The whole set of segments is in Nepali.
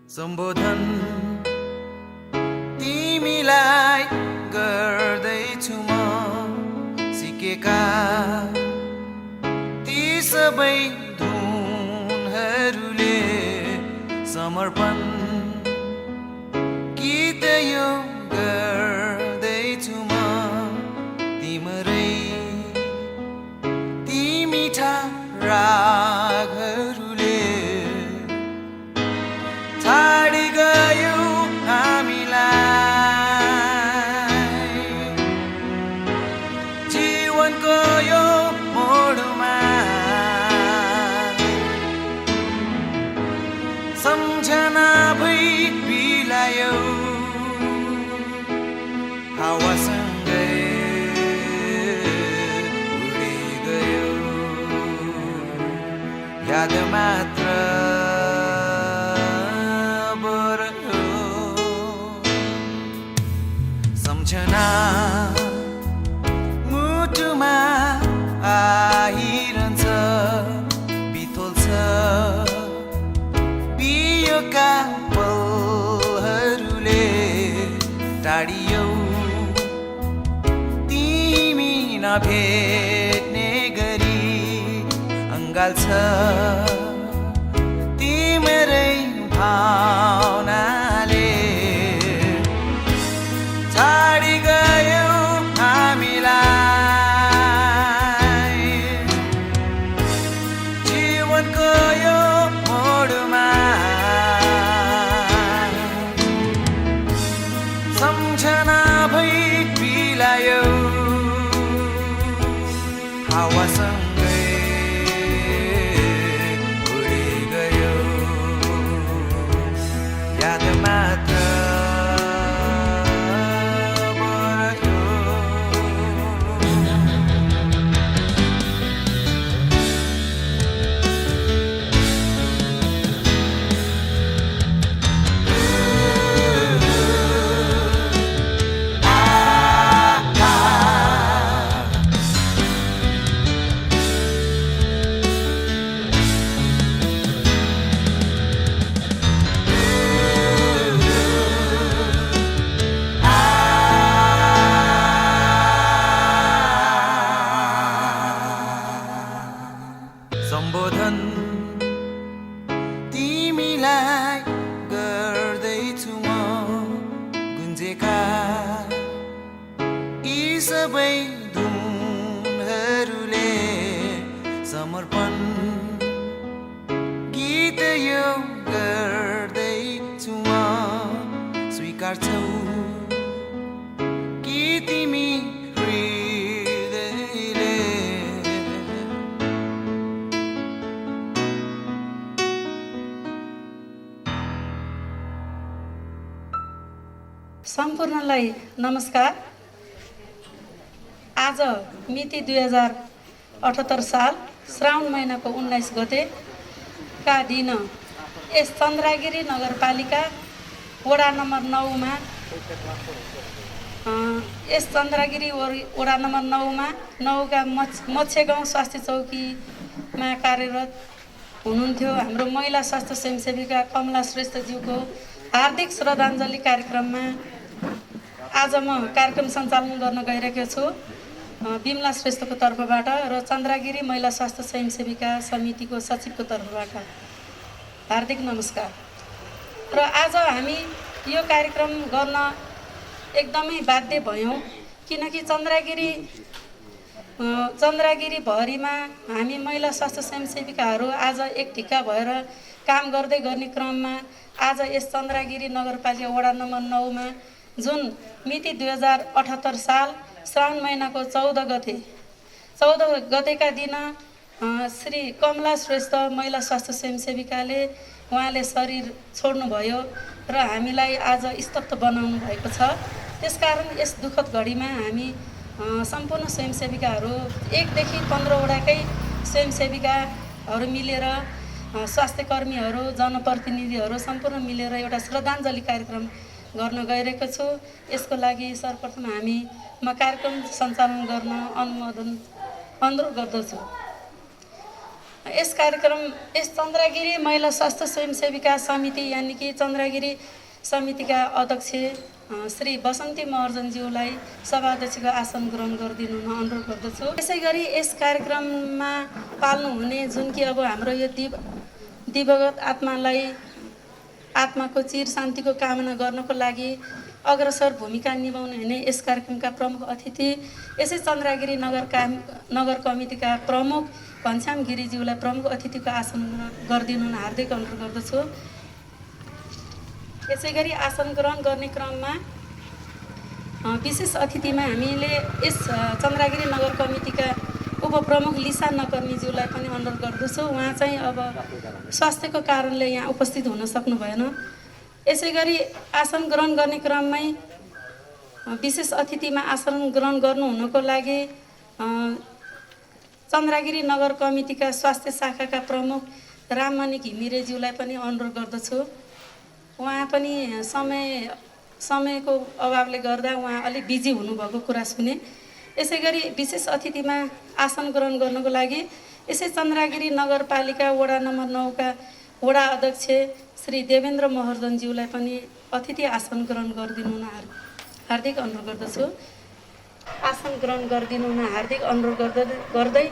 सम्बोधन तिमीलाई गर्दैछु म सिकेका ती सबै धुनहरूले समर्पण गीत यो गर्दैछु म तिम्रै ती मिठा रागहरूले छाडी गयो हामीलाई जीवनको यो मोडमा सम्झना भई बिलायो हावासँगै उडी गयो याद मात्र बरयो सम्झना मुटुमा आइरहन्छ बितोल्छ बियोका पलहरूले टाढियौ तिमी नभेट्ने गरी अङ्गाल्छ तिम्रै भावनाले छाडी गयो हामीलाई जीवनको यो मोडमा सम्झना भई बिलायो हावासँगै उडी गयो याद मात्र बरयो सम्बोधन तिमीलाई गर्दैछु म गुन्जेका यी सबै धुनहरूले समर्पण गीत यो गर्दैछु म स्वीकार्छौ कि तिमी हृदयले सम्पूर्णलाई नमस्कार। आज मिति 2078 साल श्रावण महिनाको 19 गतेका दिन यस चन्द्रागिरी नगरपालिका वडा नम्बर 9मा यस चन्द्रागिरी वडा नम्बर 9मा 9का मत्स्य गाउँ स्वास्थ्य चौकीमा कार्यरत हुनुहुन्थ्यो हाम्रो महिला स्वास्थ्य स्वयंसेविका कमला श्रेष्ठज्यूको हार्दिक श्रद्धाञ्जली कार्यक्रममा आज म कार्यक्रम सञ्चालन गर्न गइरहेको छु बिमला श्रेष्ठको तर्फबाट र चन्द्रागिरी महिला स्वास्थ्य स्वयंसेविका समितिको सचिवको तर्फबाट हार्दिक नमस्कार। र आज हामी यो कार्यक्रम गर्न एकदमै बाध्य भयौँ किनकि चन्द्रागिरी भरिमा हामी महिला स्वास्थ्य स्वयंसेविकाहरू आज एक ढिक्का भएर काम गर्दै गर्ने क्रममा आज यस चन्द्रागिरी नगरपालिका वडा नम्बर 9मा जुन मिति 2078 साल श्रावण महिनाको 14 गतेका दिन श्री कमला श्रेष्ठ महिला स्वास्थ्य स्वयंसेविकाले उहाँले शरीर छोड्नुभयो र हामीलाई आज स्तब्ध बनाउनु भएको छ। त्यसकारण यस दुःखद घडीमा हामी सम्पूर्ण स्वयंसेविकाहरू 1 देखि 15 वटाकै स्वयंसेविकाहरू मिलेर स्वास्थ्य कर्मीहरू जनप्रतिनिधिहरू सम्पूर्ण मिलेर एउटा श्रद्धाञ्जली कार्यक्रम गर्न गइरहेको छु। यसको लागि सर्वप्रथम म कार्यक्रम सञ्चालन गर्न अनुरोध गर्दछु। यस चन्द्रगिरी महिला स्वास्थ्य स्वयंसेविका समिति यानि कि चन्द्रगिरी समितिका अध्यक्ष श्री बसन्ती महर्जनज्यूलाई सभाध्यक्षको आसन ग्रहण गरिदिनु हुन अनुरोध गर्दछु। यसै गरी यस कार्यक्रममा पाल्नुहुने जुन कि अब हाम्रो यो दिवगत आत्माको चिर शान्तिको कामना गर्नको लागि अग्रसर भूमिका निभाउने हुने यस कार्यक्रमका प्रमुख अतिथि यसै चन्द्रगिरी नगर कमिटीका प्रमुख घनश्याम गिरिज्यूलाई प्रमुख अतिथिको आसन गरिदिनु हुन हार्दिक अनुरोध गर्दछु। यसै गरी आसन ग्रहण गर्ने क्रममा विशेष अतिथिमा हामीले यस चन्द्रगिरी नगर कमिटीका उपप्रमुख लिसा नकर्मीज्यूलाई पनि अनुरोध गर्दछु। उहाँ चाहिँ अब स्वास्थ्यको कारणले यहाँ उपस्थित हुन सक्नु भएन। यसै गरी आसन ग्रहण गर्ने क्रममै विशेष अतिथिमा आसन ग्रहण गर्नु हुनको लागि चन्द्रगिरी नगर कमिटीका स्वास्थ्य शाखाका प्रमुख राममणि घिमिरेज्यूलाई पनि अनुरोध गर्दछु। उहाँ पनि समयको अभावले गर्दा उहाँ अलिक बिजी हुनुभएको कुरा सुने। यसै गरी विशेष अतिथिमा आसन ग्रहण गर्नको लागि यसै चन्द्रगिरी नगरपालिका वडा नम्बर 9 का वडा अध्यक्ष श्री देवेन्द्र महर्जनज्यूलाई पनि अतिथि आसन ग्रहण गरिदिनु हुन हार्दिक अनुरोध गर्दछु। आसन ग्रहण गरिदिनु हुन हार्दिक अनुरोध गर्दै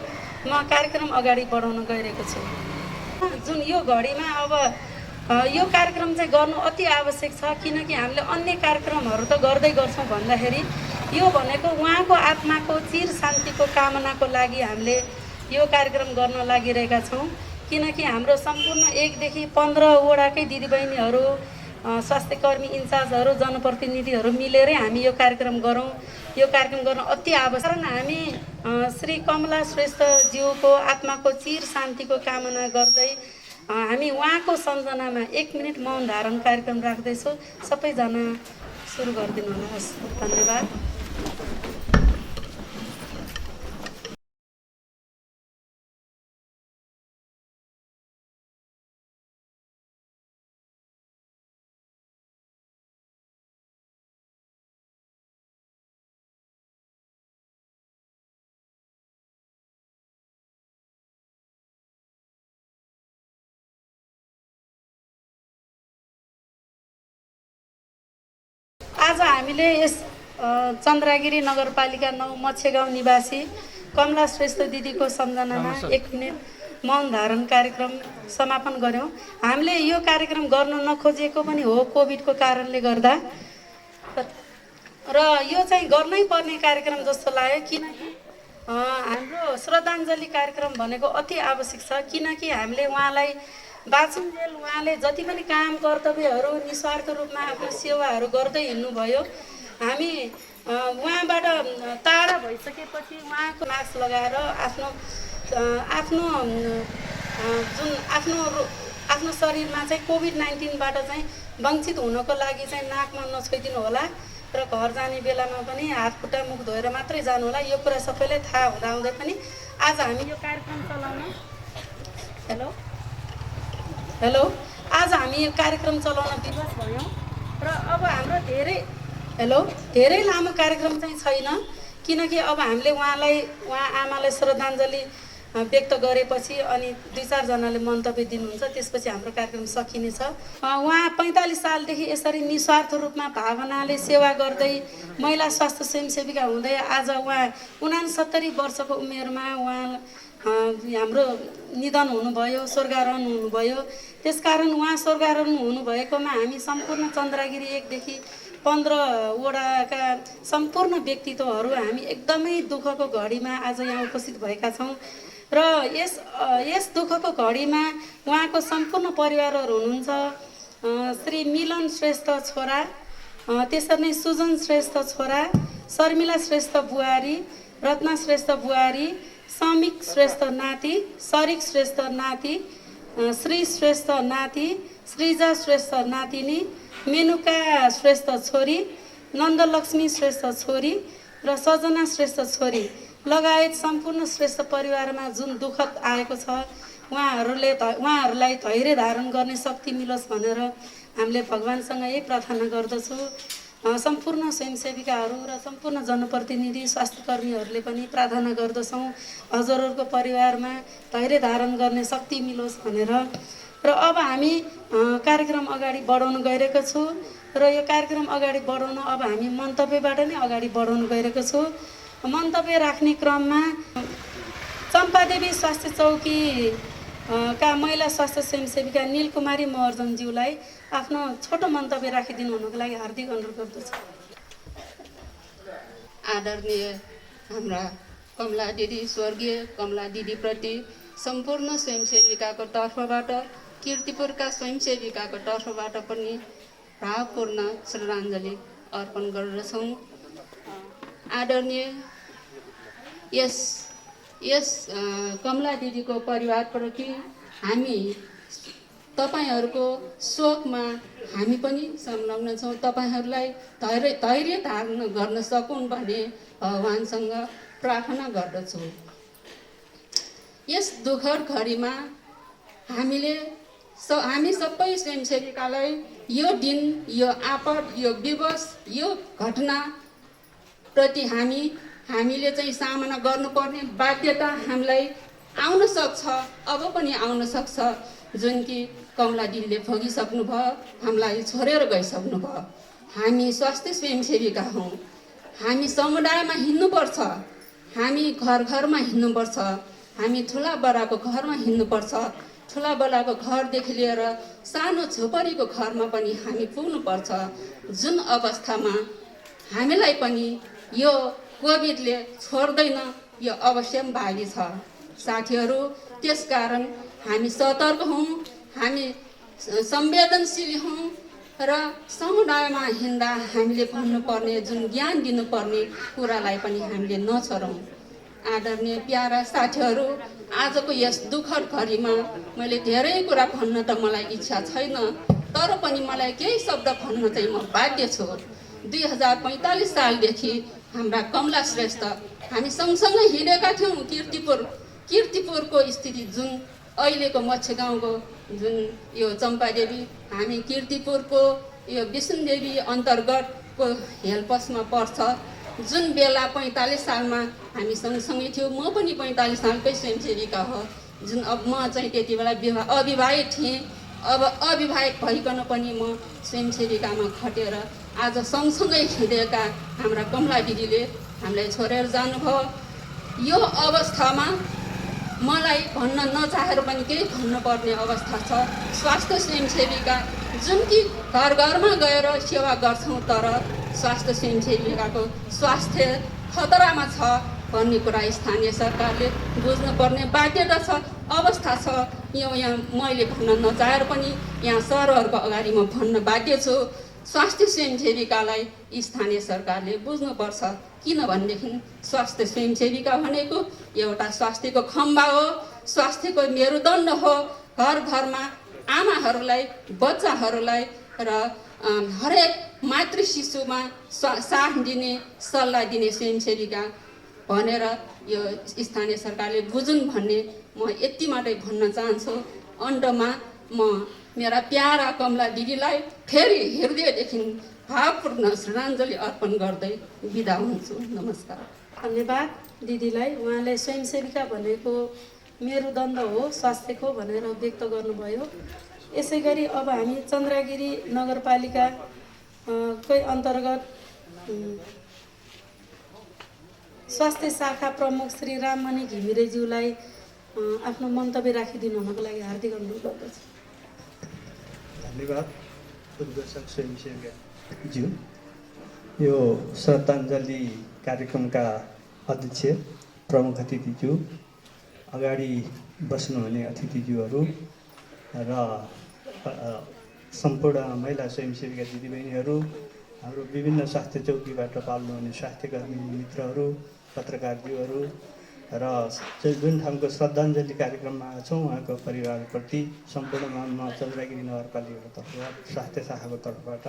म कार्यक्रम अगाडि बढाउन गइरहेको छु। जुन यो घडीमा अब यो कार्यक्रम चाहिँ गर्नु अति आवश्यक छ, किनकि हामीले अन्य कार्यक्रमहरू त गर्दै गर्छौँ भन्दाखेरि यो भनेको उहाँको आत्माको चिर शान्तिको कामनाको लागि हामीले यो कार्यक्रम गर्न लागिरहेका छौँ। किनकि हाम्रो सम्पूर्ण 1 देखि 15 वडाकै दिदीबहिनीहरू, स्वास्थ्यकर्मी इन्चार्जहरू, जनप्रतिनिधिहरू मिलेरै हामी यो कार्यक्रम गरौँ। यो कार्यक्रम गर्न अति आवश्यक, कारण हामी श्री कमला श्रेष्ठज्यूको आत्माको चिर शान्तिको कामना गर्दै हामी उहाँको सम्झनामा 1 मिनट मौन धारण कार्यक्रम राख्दैछौँ। सबैजना सुरु गरिदिनु होस्। धन्यवाद। आज हामीले यस चन्द्रगिरी नगरपालिका 9 मच्छेगाउँ निवासी कमला श्रेष्ठ दिदीको सम्झनामा 1 मिनट मौन धारण कार्यक्रम समापन गऱ्यौँ। हामीले यो कार्यक्रम गर्न नखोजेको पनि हो कोभिडको कारणले गर्दा, र यो चाहिँ गर्नै पर्ने कार्यक्रम जस्तो लाग्यो। किनकि हाम्रो श्रद्धाञ्जली कार्यक्रम भनेको अति आवश्यक छ, किनकि हामीले उहाँलाई बाँचुन्जेल उहाँले जति पनि काम कर्तव्यहरू निस्वार्थ रूपमा आफ्नो सेवाहरू गर्दै हिँड्नुभयो। हामी उहाँबाट टाढा भइसकेपछि उहाँको मास्क लगाएर आफ्नो शरीरमा चाहिँ कोभिड-19बाट चाहिँ वञ्चित हुनको लागि चाहिँ नाकमा नछोइदिनु होला र घर जाने बेलामा पनि हात खुट्टा मुख धोएर मात्रै जानु होला। यो कुरा सबैलाई थाहा हुँदाहुँदै पनि आज हामी यो कार्यक्रम चलाउन आज हामी यो कार्यक्रम चलाउन विवश भयौँ। र अब हाम्रो धेरै लामो कार्यक्रम चाहिँ छैन, किनकि अब हामीले उहाँ आमालाई श्रद्धाञ्जली व्यक्त गरेपछि अनि 2-4 जनाले मन्तव्य दिनुहुन्छ, त्यसपछि हाम्रो कार्यक्रम सकिनेछ। उहाँ 45 सालदेखि यसरी निस्वार्थ रूपमा भावनाले सेवा गर्दै महिला स्वास्थ्य स्वयंसेविका हुँदै आज उहाँ 69 वर्षको उमेरमा उहाँ हाम्रो निधन हुनुभयो, स्वर्गारोहण हुनुभयो। त्यसकारण उहाँ स्वर्गारोहण हुनुभएकोमा हामी सम्पूर्ण चन्द्रगिरी 1 देखि 15 वडाका सम्पूर्ण व्यक्तित्वहरू हामी एकदमै दुःखको घडीमा आज यहाँ उपस्थित भएका छौँ। र यस दुःखको घडीमा उहाँको सम्पूर्ण परिवारहरू हुनुहुन्छ। श्री मिलन श्रेष्ठ छोरा, त्यसरी नै सुजन श्रेष्ठ छोरा, शर्मिला श्रेष्ठ बुहारी, रत्ना श्रेष्ठ बुहारी, समिक श्रेष्ठ नाति, सरिक श्रेष्ठ नाति, श्री श्रेष्ठ नाति, श्रीजा श्रेष्ठ नातिनी, मेनुका श्रेष्ठ छोरी, नन्दलक्ष्मी श्रेष्ठ छोरी र सजना श्रेष्ठ छोरी लगायत सम्पूर्ण श्रेष्ठ परिवारमा जुन दुःख आएको छ उहाँहरूलाई धैर्य धारण गर्ने शक्ति मिलोस् भनेर हामीले भगवानसँग यही प्रार्थना गर्दछु। सम्पूर्ण स्वयंसेविकाहरू र सम्पूर्ण जनप्रतिनिधि स्वास्थ्यकर्मीहरूले पनि प्रार्थना गर्दछौँ हजुरहरूको परिवारमा धैर्य धारण गर्ने शक्ति मिलोस् भनेर। र अब हामी कार्यक्रम अगाडि बढाउन गइरहेको छु र यो कार्यक्रम अगाडि बढाउन अब हामी मन्तव्यबाट नै अगाडि बढाउन गइरहेको छु। मन्तव्य राख्ने क्रममा चम्पादेवी स्वास्थ्य चौकी का महिला स्वास्थ्य स्वयंसेविका निलकुमारी महर्जनज्यूलाई आफ्नो छोटो मन्तव्य राखिदिनु हुनुको लागि हार्दिक अनुरोध गर्दछु। आदरणीय हाम्रा कमला दिदी, स्वर्गीय कमला दिदीप्रति सम्पूर्ण स्वयंसेविकाको तर्फबाट, कीर्तिपुरका स्वयंसेविकाको तर्फबाट पनि भावपूर्ण श्रद्धाञ्जली अर्पण गर्दछौँ। आदरणीय यस कमला दिदीको परिवारप्रति हामी तपाईहरूको शोकमा हामी पनि संलग्न छौँ। तपाईहरूलाई धैर्य धारण गर्न सकुन् भन्ने भगवानसँग प्रार्थना गर्दछु। यस दुःखद घडीमा हामी सबै स्वयंसेविकालाई यो दिन, यो आपद, यो विवश, यो घटना प्रति हामीले चाहिँ सामना गर्नुपर्ने बाध्यता हामीलाई आउन सक्छ, अब पनि आउन सक्छ। जुन कि कमला दिदीले भोगिसक्नु भयो, हामीलाई छोडेर गइसक्नु भयो। हामी स्वास्थ्य स्वयंसेविका हौँ, हामी समुदायमा हिँड्नुपर्छ, हामी घर घरमा हिँड्नुपर्छ, हामी ठुला बडाको घरमा हिँड्नुपर्छ। ठुला बडाको घरदेखि लिएर सानो झोपडीको घरमा पनि हामी पुग्नुपर्छ। जुन अवस्थामा हामीलाई पनि यो कोभिडले छोड्दैन, यो अवश्य भागी छ साथीहरू। त्यसकारण हामी सतर्क हौँ, हामी संवेदनशील हौँ र समुदायमा हिँड्दा हामीले भन्नुपर्ने, जुन ज्ञान दिनुपर्ने कुरालाई पनि हामीले नछोडौँ। आदरणीय प्यारा साथीहरू, आजको यस दुःखद घडीमा मैले धेरै कुरा भन्न त मलाई इच्छा छैन, तर पनि मलाई केही शब्द भन्न चाहिँ म बाध्य छु। 2045 सालदेखि हाम्रा कमला श्रेष्ठ हामी सँगसँगै हिँडेका थियौँ। कीर्तिपुरको स्थिति जुन अहिलेको मच्छे गाउँको जुन यो चम्पादेवी, हामी कीर्तिपुरको यो विष्णुदेवी अन्तर्गतको हेल्पसमा पर्छ। जुन बेला 45 सालमा हामी सँगसँगै थियौँ, म पनि 45 सालकै स्वयंसेविका हो। जुन अब म चाहिँ त्यति बेला अविवाहित थिएँ, अब अविवाहित भइकन पनि म स्वयंसेविकामा खटेर आज सँगसँगै हिँडेका हाम्रा कमला दिदीले हामीलाई छोडेर जानुभयो। यो अवस्थामा मलाई भन्न नचाहेर पनि केही भन्नुपर्ने अवस्था छ। स्वास्थ्य स्वयंसेविका जुन कि घर घरमा गएर सेवा गर्छौँ, तर स्वास्थ्य स्वयंसेविकाको स्वास्थ्य खतरामा छ भन्ने कुरा स्थानीय सरकारले बुझ्नुपर्ने बाध्यता छ, अवस्था छ। यो यहाँ मैले भन्न नचाहेर पनि यहाँ सरहरूको अगाडि म भन्न बाध्य छु। स्वास्थ्य स्वयंसेविकालाई स्थानीय सरकारले बुझ्नुपर्छ। किनभनेदेखि स्वास्थ्य स्वयंसेविका भनेको एउटा स्वास्थ्यको खम्बा हो, स्वास्थ्यको मेरुदण्ड हो। घर घरमा आमाहरूलाई, बच्चाहरूलाई र हरेक मातृ शिशुमा साथ दिने, सल्लाह दिने स्वयंसेविका भनेर यो स्थानीय सरकारले बुझुन् भन्ने म यति मात्रै भन्न चाहन्छु। अन्तमा म मेरा प्यारा कमला दिदीलाई फेरि हृदयदेखि भावपूर्ण श्रद्धाञ्जली अर्पण गर्दै बिदा हुन्छु। नमस्कार। धन्यवाद दिदीलाई। उहाँले स्वयंसेविका भनेको मेरुदण्ड हो, स्वास्थ्यको भनेर व्यक्त गर्नुभयो। यसै गरी अब हामी चन्द्रगिरी नगरपालिका कै अन्तर्गत स्वास्थ्य शाखा प्रमुख श्री राममणि घिमिरेज्यूलाई आफ्नो मन्तव्य राखिदिनु हुनको लागि हार्दिक अनुरोध गर्दछु। धन्यवाद उद्घोषक स्वयंसेविकाज्यू। यो श्रद्धाञ्जली कार्यक्रमका अध्यक्ष प्रमुख अतिथिज्यू, अगाडि बस्नुहुने अतिथिज्यूहरू र सम्पूर्ण महिला स्वयंसेविका दिदीबहिनीहरू, हाम्रो विभिन्न स्वास्थ्य चौकीबाट पाल्नुहुने स्वास्थ्यकर्मी मित्रहरू, पत्रकारज्यूहरू र जुन ठाउँको श्रद्धाञ्जली कार्यक्रममा छौँ उहाँको परिवारप्रति सम्पूर्णमा म चन्द्रगिरी नगरपालिकाको तर्फबाट, स्वास्थ्य शाखाको तर्फबाट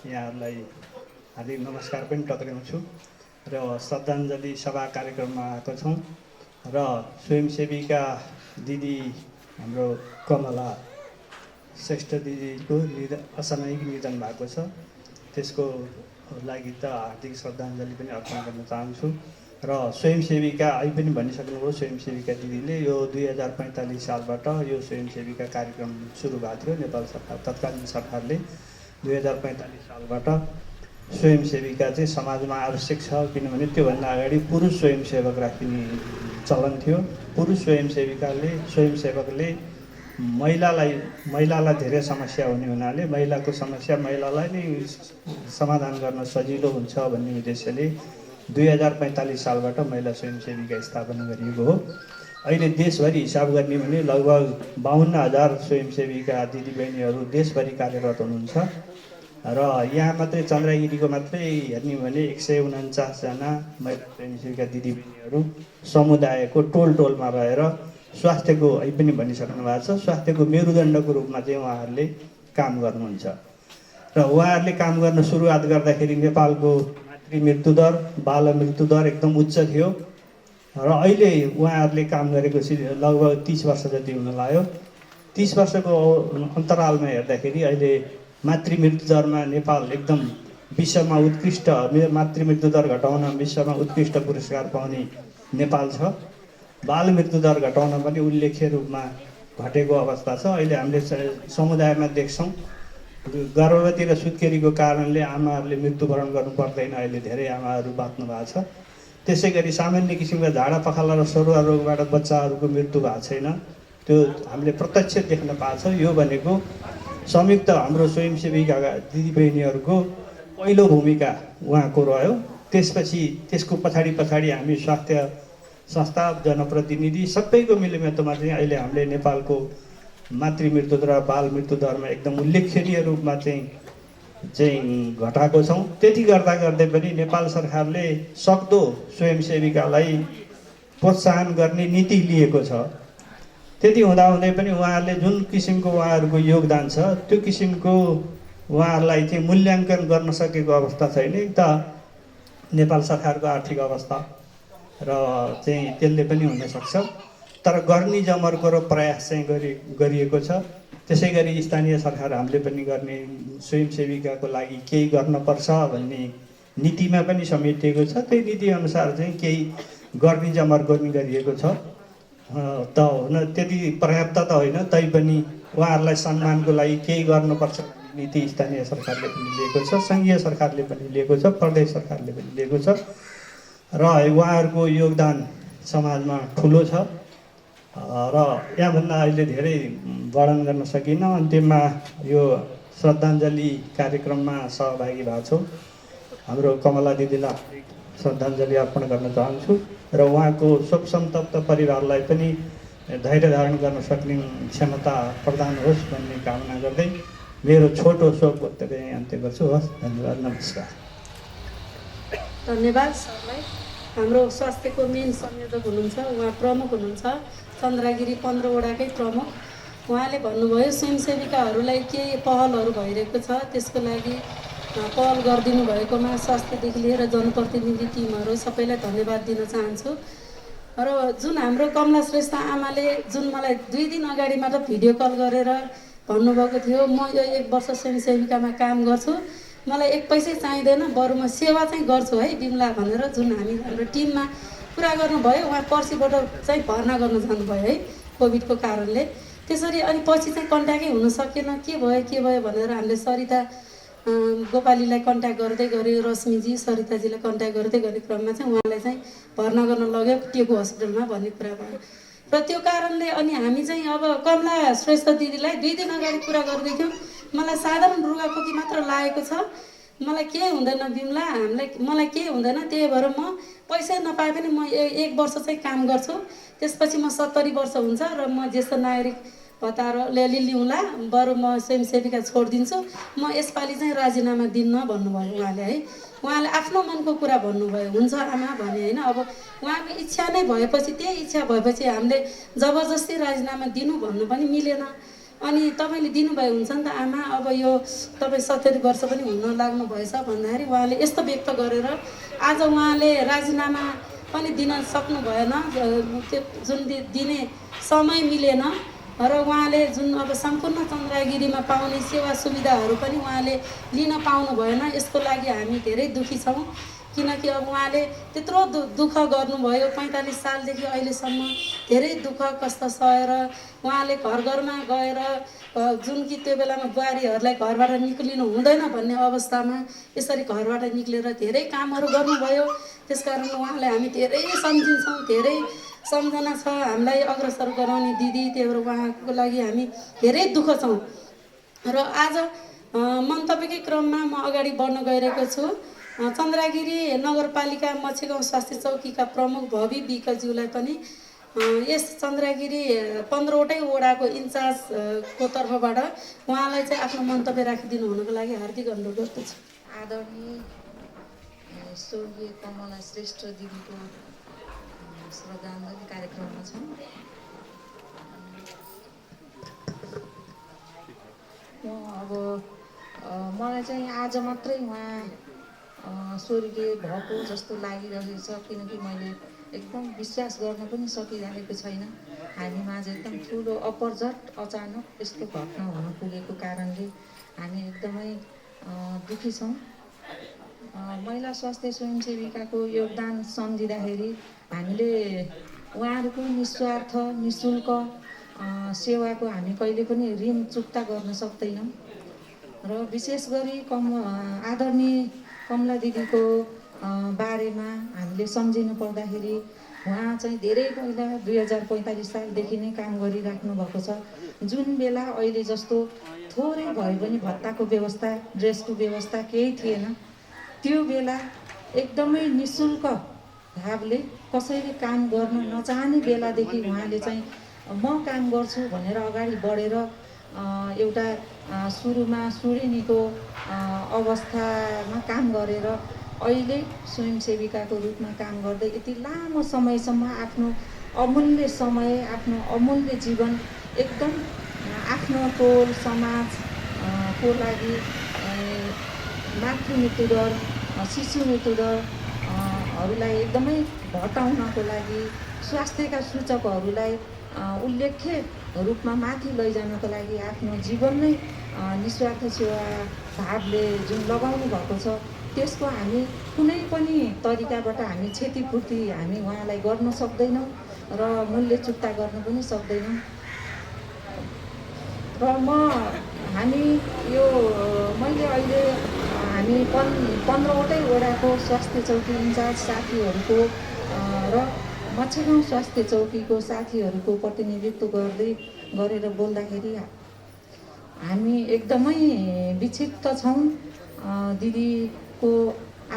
यहाँहरूलाई हार्दिक नमस्कार पनि टक्राउँछु। र श्रद्धाञ्जली सभा कार्यक्रममा आएको छौँ र स्वयंसेविका दिदी हाम्रो कमला श्रेष्ठ दिदीको असामयिक निधन भएको छ। त्यसको लागि त हार्दिक श्रद्धाञ्जली पनि अर्पण गर्न चाहन्छु र स्वयंसेविका अहिले पनि भनिसक्नुभयो स्वयंसेविका दिदीले यो 2045 सालबाट यो स्वयंसेविका कार्यक्रम सुरु भएको थियो नेपाल सरकार तत्कालीन सरकारले 2045 सालबाट स्वयंसेविका चाहिँ समाजमा आवश्यक छ किनभने त्योभन्दा अगाडि पुरुष स्वयंसेवक राखिने चलन थियो पुरुष स्वयंसेवकले महिलालाई धेरै समस्या हुने हुनाले महिलाको समस्या महिलालाई नै समाधान गर्न सजिलो हुन्छ भन्ने उद्देश्यले 2045 सालबाट महिला स्वयंसेविका स्थापना गरिएको हो अहिले देशभरि हिसाब गर्ने भने लगभग 52,000 स्वयंसेविका दिदीबहिनीहरू देशभरि कार्यरत हुनुहुन्छ र यहाँ मात्रै चन्द्रगिरीको मात्रै हेर्ने भने 149 जना महिला स्वयंसेविका दिदीबहिनीहरू समुदायको टोलमा रहेर स्वास्थ्यको अहिले पनि भनिसक्नु भएको छ स्वास्थ्यको मेरुदण्डको रूपमा चाहिँ उहाँहरूले काम गर्नुहुन्छ र उहाँहरूले काम गर्न सुरुवात गर्दाखेरि नेपालको मातृ मृत्युदर बाल मृत्युदर एकदम उच्च थियो र अहिले उहाँहरूले काम गरेको लगभग 30 वर्ष जति हुन लाग्यो 30 वर्षको अन्तरालमा हेर्दाखेरि अहिले मातृ मृत्युदरमा नेपाल एकदम विश्वमा उत्कृष्ट मातृ मृत्युदर घटाउन विश्वमा उत्कृष्ट पुरस्कार पाउने नेपाल छ बाल मृत्युदर घटाउन पनि उल्लेख्य रूपमा घटेको अवस्था छ अहिले हामीले समुदायमा देख्छौँ गर्भवती र सुत्केरीको कारणले आमाहरूले मृत्युवरण गर्नु पर्दैन अहिले धेरै आमाहरू बाँच्नु भएको छ त्यसै गरी सामान्य किसिमका झाडा पखाला र सरुवा रोगबाट बच्चाहरूको मृत्यु भएको छैन त्यो हामीले प्रत्यक्ष देख्न पाएको छ यो भनेको संयुक्त हाम्रो स्वयंसेविका दिदीबहिनीहरूको पहिलो भूमिका उहाँको रह्यो त्यसपछि त्यसको पछाडि हामी स्वास्थ्य संस्था जनप्रतिनिधि सबैको मिलेमितोमा चाहिँ अहिले हामीले नेपालको मातृ मृत्युदर र बाल मृत्युदरमा एकदम उल्लेखनीय रूपमा चाहिँ घटाएको छौँ त्यति गर्दै पनि नेपाल सरकारले सक्दो स्वयंसेविकालाई प्रोत्साहन गर्ने नीति लिएको छ त्यति हुँदाहुँदै पनि उहाँहरूले जुन किसिमको उहाँहरूको योगदान छ त्यो किसिमको उहाँहरूलाई चाहिँ मूल्याङ्कन गर्न सकेको अवस्था छैन त नेपाल सरकारको आर्थिक अवस्था र चाहिँ त्यसले पनि हुनसक्छ तर गर्ने जमर्को र प्रयास चाहिँ गरिएको छ त्यसै गरी स्थानीय सरकार हामीले पनि गर्ने स्वयंसेविकाको लागि केही गर्नुपर्छ भन्ने नीतिमा पनि समेटिएको छ त्यही नीतिअनुसार चाहिँ केही गर्ने जमर्को पनि गरिएको छ त हुन त्यति पर्याप्त त होइन तैपनि उहाँहरूलाई सम्मानको लागि केही गर्नुपर्छ नीति स्थानीय सरकारले पनि लिएको छ सङ्घीय सरकारले पनि लिएको छ प्रदेश सरकारले पनि लिएको छ र उहाँहरूको योगदान समाजमा ठुलो छ र यहाँभन्दा अहिले धेरै वर्णन गर्न सकिनँ अन्त्यमा यो श्रद्धाञ्जली कार्यक्रममा सहभागी भएको छौँ हाम्रो कमला दिदीलाई श्रद्धाञ्जली अर्पण गर्न चाहन्छु र उहाँको शोकसन्तप्त परिवारलाई पनि धैर्य धारण गर्न सक्ने क्षमता प्रदान होस् भन्ने कामना गर्दै मेरो छोटो शोक वक्तव्य अन्त्य गर्छु हस् धन्यवाद नमस्कार धन्यवाद सरलाई हाम्रो स्वास्थ्यको मेन संयोजक हुनुहुन्छ उहाँ प्रमुख हुनुहुन्छ चन्द्रगिरी 15 वडाकै प्रमुख उहाँले भन्नुभयो स्वयंसेविकाहरूलाई केही पहलहरू भइरहेको छ त्यसको लागि पहल गरिदिनु भएकोमा स्वास्थ्यदेखि लिएर जनप्रतिनिधि टिमहरू सबैलाई धन्यवाद दिन चाहन्छु र जुन हाम्रो कमला श्रेष्ठ आमाले जुन मलाई 2 दिन अगाडि मात्र भिडियो कल गरेर भन्नुभएको थियो म यो 1 वर्ष स्वयंसेविकामा काम गर्छु मलाई 1 पैसै चाहिँदैन बरु म सेवा चाहिँ गर्छु है बिमला भनेर जुन हाम्रो टिममा कुरा गर्नुभयो उहाँ पर्सिबाट चाहिँ भर्ना गर्न जानुभयो है कोभिडको कारणले त्यसरी अनि पछि चाहिँ कन्ट्याक्टै हुन सकेन के भयो भनेर हामीले सरिता गोपालीलाई कन्ट्याक्ट गर्दै गऱ्यो रश्मिजी सरिताजीलाई कन्ट्याक्ट गर्दै गर्ने क्रममा चाहिँ उहाँलाई चाहिँ भर्ना गर्न लग्यो टेको हस्पिटलमा भन्ने कुरा भयो र त्यो कारणले अनि हामी चाहिँ अब कमला श्रेष्ठ दिदीलाई 2 दिन अगाडि कुरा गर्दै थियौँ मलाई साधारण रुगाखोकी मात्र लागेको छ मलाई केही हुँदैन बिमला मलाई केही हुँदैन त्यही भएर म पैसा नपाए पनि म 1 वर्ष चाहिँ काम गर्छु त्यसपछि म 70 वर्ष हुन्छ र म ज्येष्ठ नागरिक भत्ताले लिउँला बरु म स्वयंसेविका छोडिदिन्छु म यसपालि चाहिँ राजीनामा दिन्न भन्नुभयो उहाँले है उहाँले आफ्नो मनको कुरा भन्नुभयो हुन्छ आमा भने होइन अब उहाँको इच्छा नै भएपछि त्यही इच्छा भएपछि हामीले जबरजस्ती राजीनामा दिनु भन्नु पनि मिलेन अनि तपाईँले दिनुभयो हुन्छ नि त आमा अब यो तपाईँ 70 वर्ष पनि हुन लाग्नु भएछ भन्दाखेरि उहाँले यस्तो व्यक्त गरेर आज उहाँले राजीनामा पनि दिन सक्नु भएन त्यो जुन दिने समय मिलेन र उहाँले जुन अब सम्पूर्ण चन्द्रगिरीमा पाउने सेवा सुविधाहरू पनि उहाँले लिन पाउनु भएन। यसको लागि हामी धेरै दुःखी छौँ, किनकि अब उहाँले त्यत्रो दुःख गर्नुभयो 45 सालदेखि अहिलेसम्म धेरै दुःख कष्ट सहेर उहाँले घर घरमा गएर जुन कि त्यो बेलामा बुहारीहरूलाई घरबाट निक्लिनु हुँदैन भन्ने अवस्थामा यसरी घरबाट निक्लेर धेरै कामहरू गर्नुभयो। त्यसकारण उहाँलाई हामी धेरै सम्झिन्छौँ, धेरै सम्झना छ हामीलाई अग्रसर गराउने दिदी, त्यही भएर उहाँको लागि हामी धेरै दुःख छौँ। र आज मन्तव्यकै क्रममा म अगाडि बढ्न गइरहेको छु। चन्द्रगिरी नगरपालिका मच्छेगाउँ स्वास्थ्य चौकीका प्रमुख भवि विकज्यूलाई पनि यस चन्द्रगिरी 15वटै वडाको इन्चार्जको तर्फबाट उहाँलाई चाहिँ आफ्नो मन्तव्य राखिदिनु हुनुको लागि हार्दिक अनुरोध गर्दछु। आदरणीय स्वर्गीय कमला श्रेष्ठ दिदीको श्रद्धाञ्जली कार्यक्रममा छौँ। अब मलाई चाहिँ आज मात्रै उहाँ स्वर्गीय भएको जस्तो लागिरहेछ, किनकि मैले एकदम विश्वास गर्न पनि सकिरहेको छैन। हामीमा चाहिँ एकदम ठुलो अपरझट अचानक यस्तो घटना हुन पुगेको कारणले हामी एकदमै दुःखी छौँ। महिला स्वास्थ्य स्वयंसेविकाको योगदान सम्झिँदाखेरि हामीले उहाँहरूको निस्वार्थ निःशुल्क सेवाको हामी कहिले पनि ऋण चुक्ता गर्न सक्दैनौँ। र विशेष गरी आदरणीय कमला दिदीको बारेमा हामीले सम्झिनु पर्दाखेरि उहाँ चाहिँ धेरै पहिला 2045 सालदेखि नै काम गरिराख्नु भएको छ। जुन बेला अहिले जस्तो थोरै भए पनि भत्ताको व्यवस्था, ड्रेसको व्यवस्था केही थिएन, त्यो बेला एकदमै निःशुल्क भावले कसैले काम गर्न नचाहने बेलादेखि उहाँले चाहिँ म काम गर्छु भनेर अगाडि बढेर एउटा सुरुमा सुडेनीको अवस्थामा काम गरेर अहिले स्वयंसेविकाको रूपमा काम गर्दै यति लामो समयसम्म आफ्नो अमूल्य समय, आफ्नो अमूल्य जीवन एकदम आफ्नो टोल समाजको लागि मातृ मृत्युदर, शिशु मृत्युदरहरूलाई एकदमै घटाउनको लागि, स्वास्थ्यका सूचकहरूलाई उल्लेख्य रूपमा माथि लैजानको लागि आफ्नो जीवन नै निस्वार्थ सेवा भावले जुन लगाउनु भएको छ, त्यसको हामी कुनै पनि तरिकाबाट हामी क्षतिपूर्ति हामी उहाँलाई गर्न सक्दैनौँ र मूल्य चुक्ता गर्न पनि सक्दैनौँ। र हामी यो मैले अहिले हामी 15वटै वडाको स्वास्थ्य चौकी इन्चार्ज साथीहरूको र मच्छेगाउँ स्वास्थ्य चौकीको साथीहरूको प्रतिनिधित्व गरेर बोल्दाखेरि हामी एकदमै विक्षिप्त छौँ। दिदीको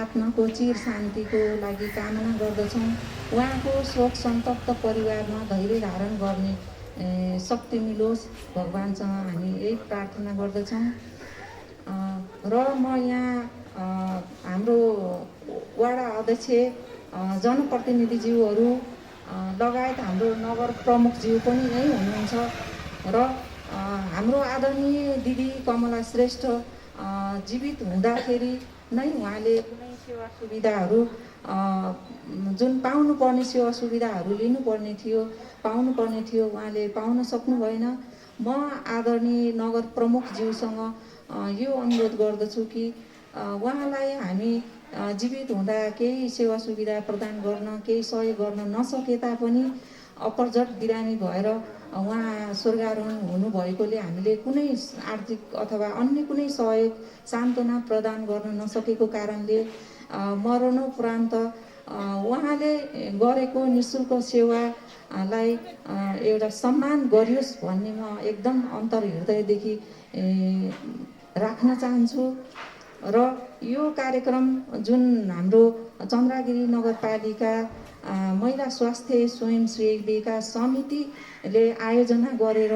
आत्माको चिर शान्तिको लागि कामना गर्दछौँ। उहाँको शोक सन्तप्त परिवारमा धैर्य धारण गर्ने शक्ति मिलोस् भगवानसँग हामी यही प्रार्थना गर्दछौँ। र म यहाँ हाम्रो वडा अध्यक्ष, जनप्रतिनिधिज्यूहरू लगायत हाम्रो नगर प्रमुखज्यू पनि यहीँ हुनुहुन्छ र हाम्रो आदरणीय दिदी कमला श्रेष्ठ जीवित हुँदाखेरि नै उहाँले कुनै सेवा सुविधाहरू जुन पाउनुपर्ने सेवा सुविधाहरू लिनुपर्ने थियो, पाउनुपर्ने थियो, उहाँले पाउन सक्नु भएन। म आदरणीय नगर प्रमुखज्यूसँग यो अनुरोध गर्दछु कि उहाँलाई हामी जीवित हुँदा केही सेवा सुविधा प्रदान गर्न, केही सहयोग गर्न नसके तापनि अपरझट बिरामी भएर उहाँ स्वर्गारोहण हुनुभएकोले हामीले कुनै आर्थिक अथवा अन्य कुनै सहयोग सान्त्वना प्रदान गर्न नसकेको कारणले मरणोपरान्त उहाँले गरेको निःशुल्क सेवालाई एउटा सम्मान गरियोस् भन्ने म एकदम अन्तर्हृदयदेखि राख्न चाहन्छु। र यो कार्यक्रम जुन हाम्रो चन्द्रगिरी नगरपालिका महिला स्वास्थ्य स्वयंसेविका समितिले आयोजना गरेर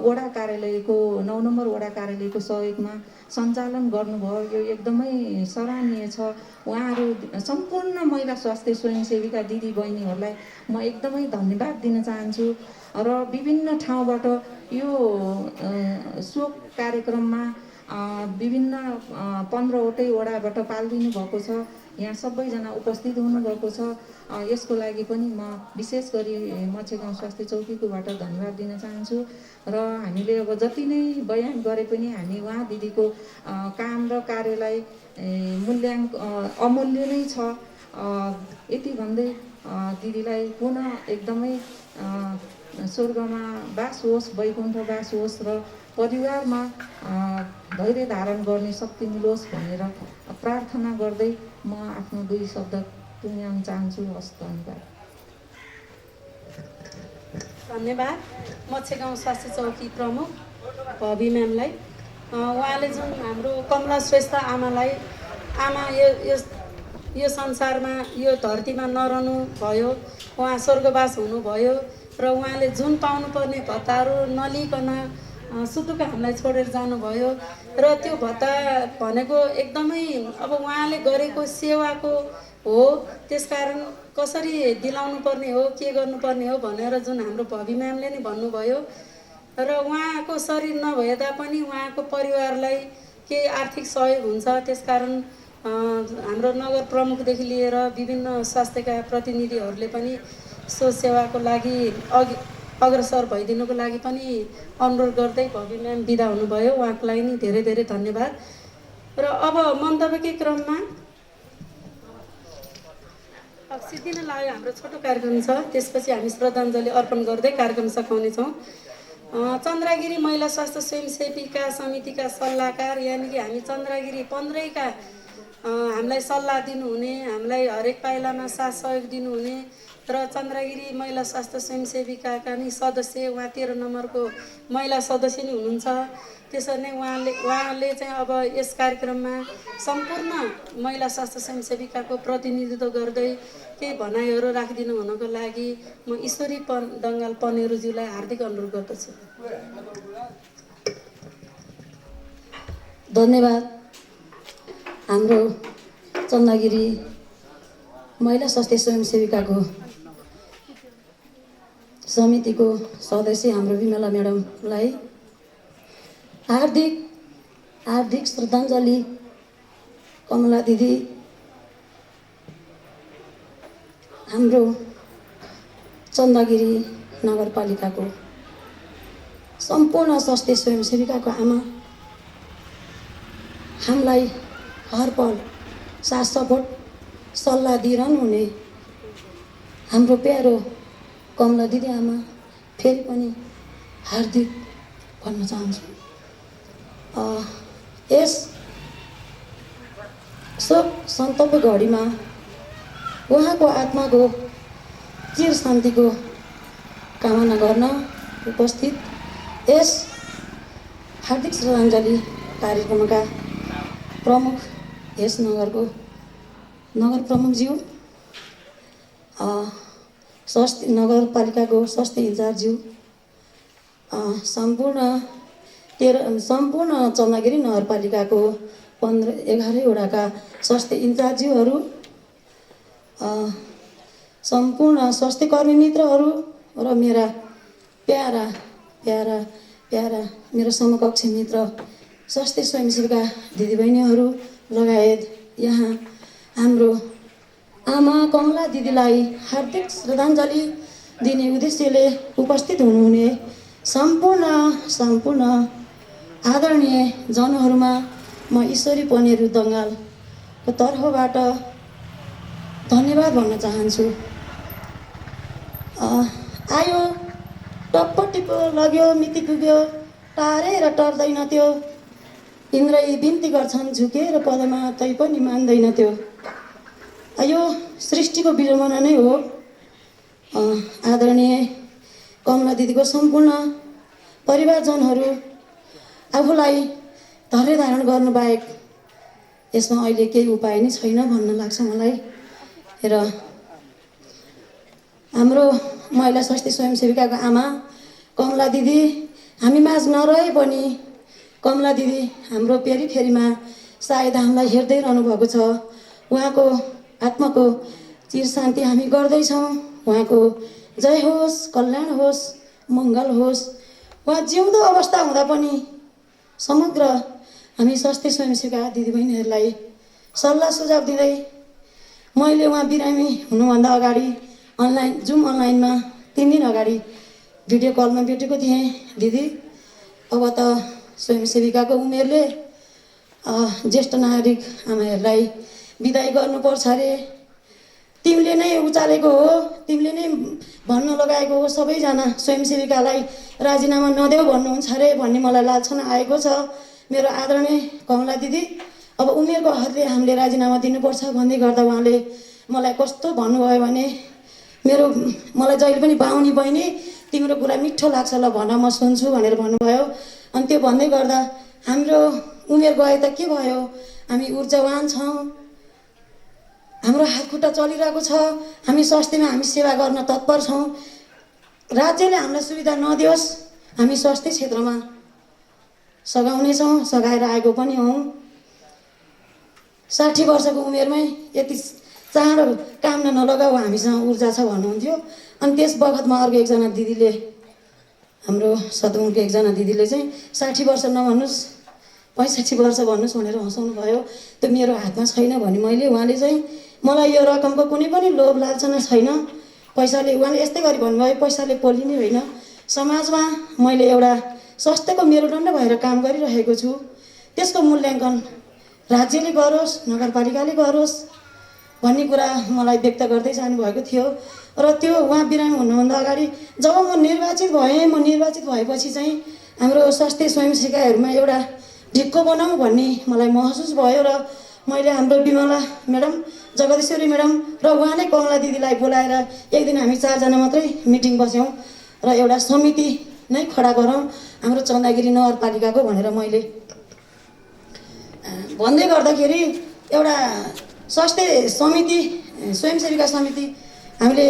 वडा कार्यालयको 9 नम्बर वडा कार्यालयको सहयोगमा सञ्चालन गर्नुभयो, यो एकदमै सराहनीय छ। उहाँहरू सम्पूर्ण महिला स्वास्थ्य स्वयंसेविका दिदी बहिनीहरूलाई म एकदमै धन्यवाद दिन चाहन्छु। र विभिन्न ठाउँबाट यो शोक कार्यक्रममा विभिन्न 15वटै वडाबाट पाल्दिनु भएको छ। यहाँ सबैजना उपस्थित हुनुभएको छ। यसको लागि पनि म विशेष गरी मच्छे गाउँ स्वास्थ्य चौकीकोबाट धन्यवाद दिन चाहन्छु। र हामीले अब जति नै बयान गरे पनि हामी उहाँ दिदीको काम र कार्यलाई अमूल्य नै छ। यति भन्दै दिदीलाई पुनः एकदमै स्वर्गमा बास होस्, वैकुण्ठ बास होस् र परिवारमा धैर्य धारण गर्ने शक्ति मिलोस् भनेर प्रार्थना गर्दै म आफ्नो 2 शब्द टुङ्ग्याउन चाहन्छु। हस्, धन्यवाद। धन्यवाद मच्छे गाउँ स्वास्थ्य चौकी प्रमुख भवी म्यामलाई। उहाँले जुन हाम्रो कमला श्रेष्ठ आमालाई यो संसारमा यो धरतीमा नरहनु भयो, उहाँ स्वर्गवास हुनुभयो र उहाँले जुन पाउनुपर्ने भत्ताहरू नलिकन सुटुक्क हामीलाई छोडेर जानुभयो र त्यो भत्ता भनेको एकदमै अब उहाँले गरेको सेवाको हो। त्यसकारण कसरी दिलाउनु पर्ने हो, के गर्नुपर्ने हो भनेर जुन हाम्रो भवी म्यामले नि भन्नुभयो र उहाँको शरीर नभए तापनि उहाँको परिवारलाई केही आर्थिक सहयोग हुन्छ। त्यसकारण हाम्रो नगर प्रमुखदेखि लिएर विभिन्न स्वास्थ्यका प्रतिनिधिहरूले पनि सो सेवाको लागि अग्रसर भइदिनुको लागि पनि अनुरोध गर्दै भवी म्याम बिदा हुनुभयो। उहाँको लागि नि धेरै धेरै धन्यवाद। र अब मन्तव्यकै क्रममा सिद्धिन लाग्यो हाम्रो छोटो कार्यक्रम छ, त्यसपछि हामी श्रद्धाञ्जली अर्पण गर्दै कार्यक्रम सघाउनेछौँ। चन्द्रगिरी महिला स्वास्थ्य स्वयंसेविका समितिका सल्लाहकार यानि कि हामी चन्द्रगिरी 15 का हामीलाई सल्लाह दिनुहुने, हामीलाई हरेक पाइलामा साथ सहयोग दिनुहुने र चन्द्रगिरी महिला स्वास्थ्य स्वयंसेविकाका नि सदस्य, उहाँ 13 नम्बरको महिला सदस्य नै हुनुहुन्छ। त्यसरी नै उहाँले चाहिँ अब यस कार्यक्रममा सम्पूर्ण महिला स्वास्थ्य स्वयंसेविकाको प्रतिनिधित्व गर्दै केही भनाइहरू राखिदिनु हुनको लागि म ईश्वरी दङ्गाल पनेरुज्यूलाई हार्दिक अनुरोध गर्दछु। धन्यवाद। हाम्रो चन्द्रगिरी महिला स्वास्थ्य स्वयंसेविकाको समितिको सदस्य हाम्रो विमला म्याडमलाई हार्दिक श्रद्धाञ्जली। कमला दिदी हाम्रो चन्द्रगिरी नगरपालिकाको सम्पूर्ण स्वास्थ्य स्वयंसेविकाको आमा, हामीलाई हर पल साथ सपोर्ट सल्लाह दिइरहनु हुने हाम्रो प्यारो कमला दिदी आमा फेरि पनि हार्दिक भन्न चाहन्छु। यस शोक सन्तप्त घडीमा उहाँको आत्माको चिर शान्तिको कामना गर्न उपस्थित यस हार्दिक श्रद्धाञ्जली कार्यक्रमका प्रमुख, यस नगरको नगर प्रमुखज्यू, स्वास्थ्य नगरपालिकाको स्वास्थ्य इन्चार्जज्यू, सम्पूर्ण चन्द्रगिरी नगरपालिकाको 11 वडाका स्वास्थ्य इन्चार्जज्यूहरू, सम्पूर्ण स्वास्थ्यकर्मी मित्रहरू र मेरा प्यारा मेरो समकक्ष मित्र स्वास्थ्य स्वयंसेविका दिदीबहिनीहरू लगायत यहाँ हाम्रो आमा कमला दिदीलाई हार्दिक श्रद्धाञ्जली दिने उद्देश्यले उपस्थित हुनुहुने सम्पूर्ण आदरणीय जनहरूमा म ईश्वरी पनेरू दङ्गालको तर्फबाट धन्यवाद भन्न चाहन्छु। आयो टप्प टिप्पो लग्यो मिति पुग्यो टारेर टर्दैन त्यो, इन्द्रै बिन्ती गर्छन् झुकेर पदमा तै पनि मान्दैन त्यो। यो सृष्टिको विडम्बना नै हो। आदरणीय कमला दिदीको सम्पूर्ण परिवारजनहरू आफूलाई धैर्य धारण गर्नु बाहेक यसमा अहिले केही उपाय नै छैन भन्न लाग्छ मलाई। र हाम्रो महिला स्वास्थ्य स्वयंसेविकाको आमा कमला दिदी हामी माझ नरहे पनि कमला दिदी हाम्रो फेरिमा सायद हामीलाई हेर्दै रहनु भएको छ। उहाँको आत्माको चिर शान्ति हामी गर्दैछौँ। उहाँको जय होस्, कल्याण होस्, मङ्गल होस्। उहाँ जिउँदो अवस्था हुँदा पनि समग्र हामी स्वास्थ्य स्वयंसेविका दिदीबहिनीहरूलाई सल्लाह सुझाव दिँदै मैले उहाँ बिरामी हुनुभन्दा अगाडि जुम अनलाइनमा 3 दिन अगाडि भिडियो कलमा भेटेको थिएँ। दिदी अब त स्वयंसेविकाको उमेरले ज्येष्ठ नागरिक आमाहरूलाई बिदाई गर्नुपर्छ अरे। तिमीले नै उचालेको हो, तिमीले नै भन्न लगाएको हो सबैजना स्वयंसेविकालाई राजीनामा नदेऊ भन्नुहुन्छ अरे भन्ने मलाई लान्छना आएको छ। मेरो आदरणीय कमला दिदी, अब उमेरको हदले हामीले राजीनामा दिनुपर्छ भन्दै गर्दा उहाँले मलाई कस्तो भन्नुभयो भने मलाई जहिले पनि बाहुनी बहिनी तिम्रो कुरा मिठो लाग्छ ल भन म सुन्छु भनेर भन्नुभयो। अनि त्यो भन्दै गर्दा हाम्रो उमेर गए त के भयो, हामी ऊर्जावान छौँ, हाम्रो हातखुट्टा चलिरहेको छ, हामी स्वास्थ्यमा हामी सेवा गर्न तत्पर छौँ। राज्यले हामीलाई सुविधा नदियोस्, हामी स्वास्थ्य क्षेत्रमा सघाउनेछौँ, सघाएर आएको पनि हौँ। 60 वर्षको उमेरमै यति चाँडो काम नलगाऊ, हामीसँग ऊर्जा छ भन्नुहुन्थ्यो। अनि त्यस बखतमा अर्को एकजना दिदीले, हाम्रो सदुङको एकजना दिदीले चाहिँ 60 वर्ष नभन्नुहोस् 65 वर्ष भन्नुहोस् भनेर हँसाउनु भयो। त्यो मेरो हातमा छैन भने उहाँले चाहिँ मलाई यो रकमको कुनै पनि लोभ लालचना छैन, पैसाले उहाँले यस्तै गरी भन्नुभयो, पैसाले पोलिने होइन, समाजमा मैले एउटा स्वास्थ्यको मेरुदण्ड भएर काम गरिरहेको छु, त्यसको मूल्याङ्कन राज्यले गरोस्, नगरपालिकाले गरोस् भन्ने कुरा मलाई व्यक्त गर्दै जानुभएको थियो। र त्यो उहाँ बिरामी हुनुभन्दा अगाडि जब म निर्वाचित भएपछि चाहिँ हाम्रो स्वास्थ्य स्वयंसेविकाहरूमा एउटा ढिक्को बनाऊँ भन्ने मलाई महसुस भयो। र मैले हाम्रो विमला म्याडम, जगदीश्वरी म्याडम र उहाँ नै कमला दिदीलाई बोलाएर एक दिन हामी 4 जना मात्रै मिटिङ बस्यौँ र एउटा समिति नै खडा गरौँ हाम्रो चन्दागिरी नगरपालिकाको भनेर मैले भन्दै गर्दाखेरि एउटा स्वास्थ्य समिति, स्वयंसेविका समिति हामीले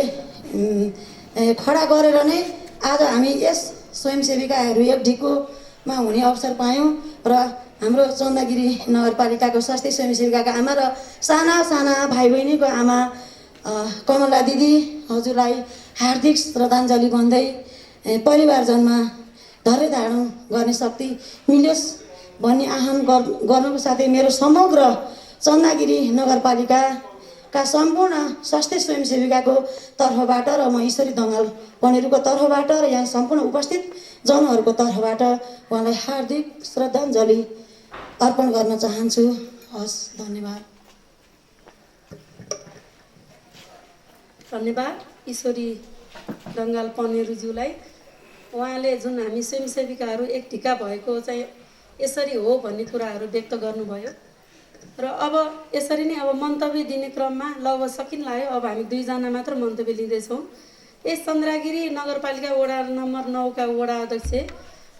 खडा गरेर नै आज हामी यस स्वयंसेविकाहरू एक ढिक्कोमा हुने अवसर पायौँ। र हाम्रो चन्दागिरी नगरपालिकाको स्वास्थ्य स्वयंसेविकाका आमा र साना साना भाइ बहिनीको आमा कमला दिदी हजुरलाई हार्दिक श्रद्धाञ्जली भन्दै परिवारजनमा धैर्य धारण गर्ने शक्ति मिलोस् भन्ने आह्वान गर्नुको साथै मेरो समग्र चन्दागिरी नगरपालिकाका सम्पूर्ण स्वास्थ्य स्वयंसेविकाको तर्फबाट र म ईश्वरी दङ्गाल पनेरुको तर्फबाट र यहाँ सम्पूर्ण उपस्थित जनहरूको तर्फबाट उहाँलाई हार्दिक श्रद्धाञ्जली अर्पण गर्न चाहन्छु। हस्, धन्यवाद। धन्यवाद ईश्वरी दङ्गाल पनेरुज्यूलाई। उहाँले जुन हामी स्वयंसेविकाहरू एक ढिक्का भएको चाहिँ यसरी हो भन्ने कुराहरू व्यक्त गर्नुभयो। र अब यसरी नै अब मन्तव्य दिने क्रममा लगभग सकिन लाग्यो। अब हामी 2 जना मात्र मन्तव्य लिँदैछौँ। यस चन्द्रागिरी नगरपालिका वडा नम्बर 9 का वडा अध्यक्ष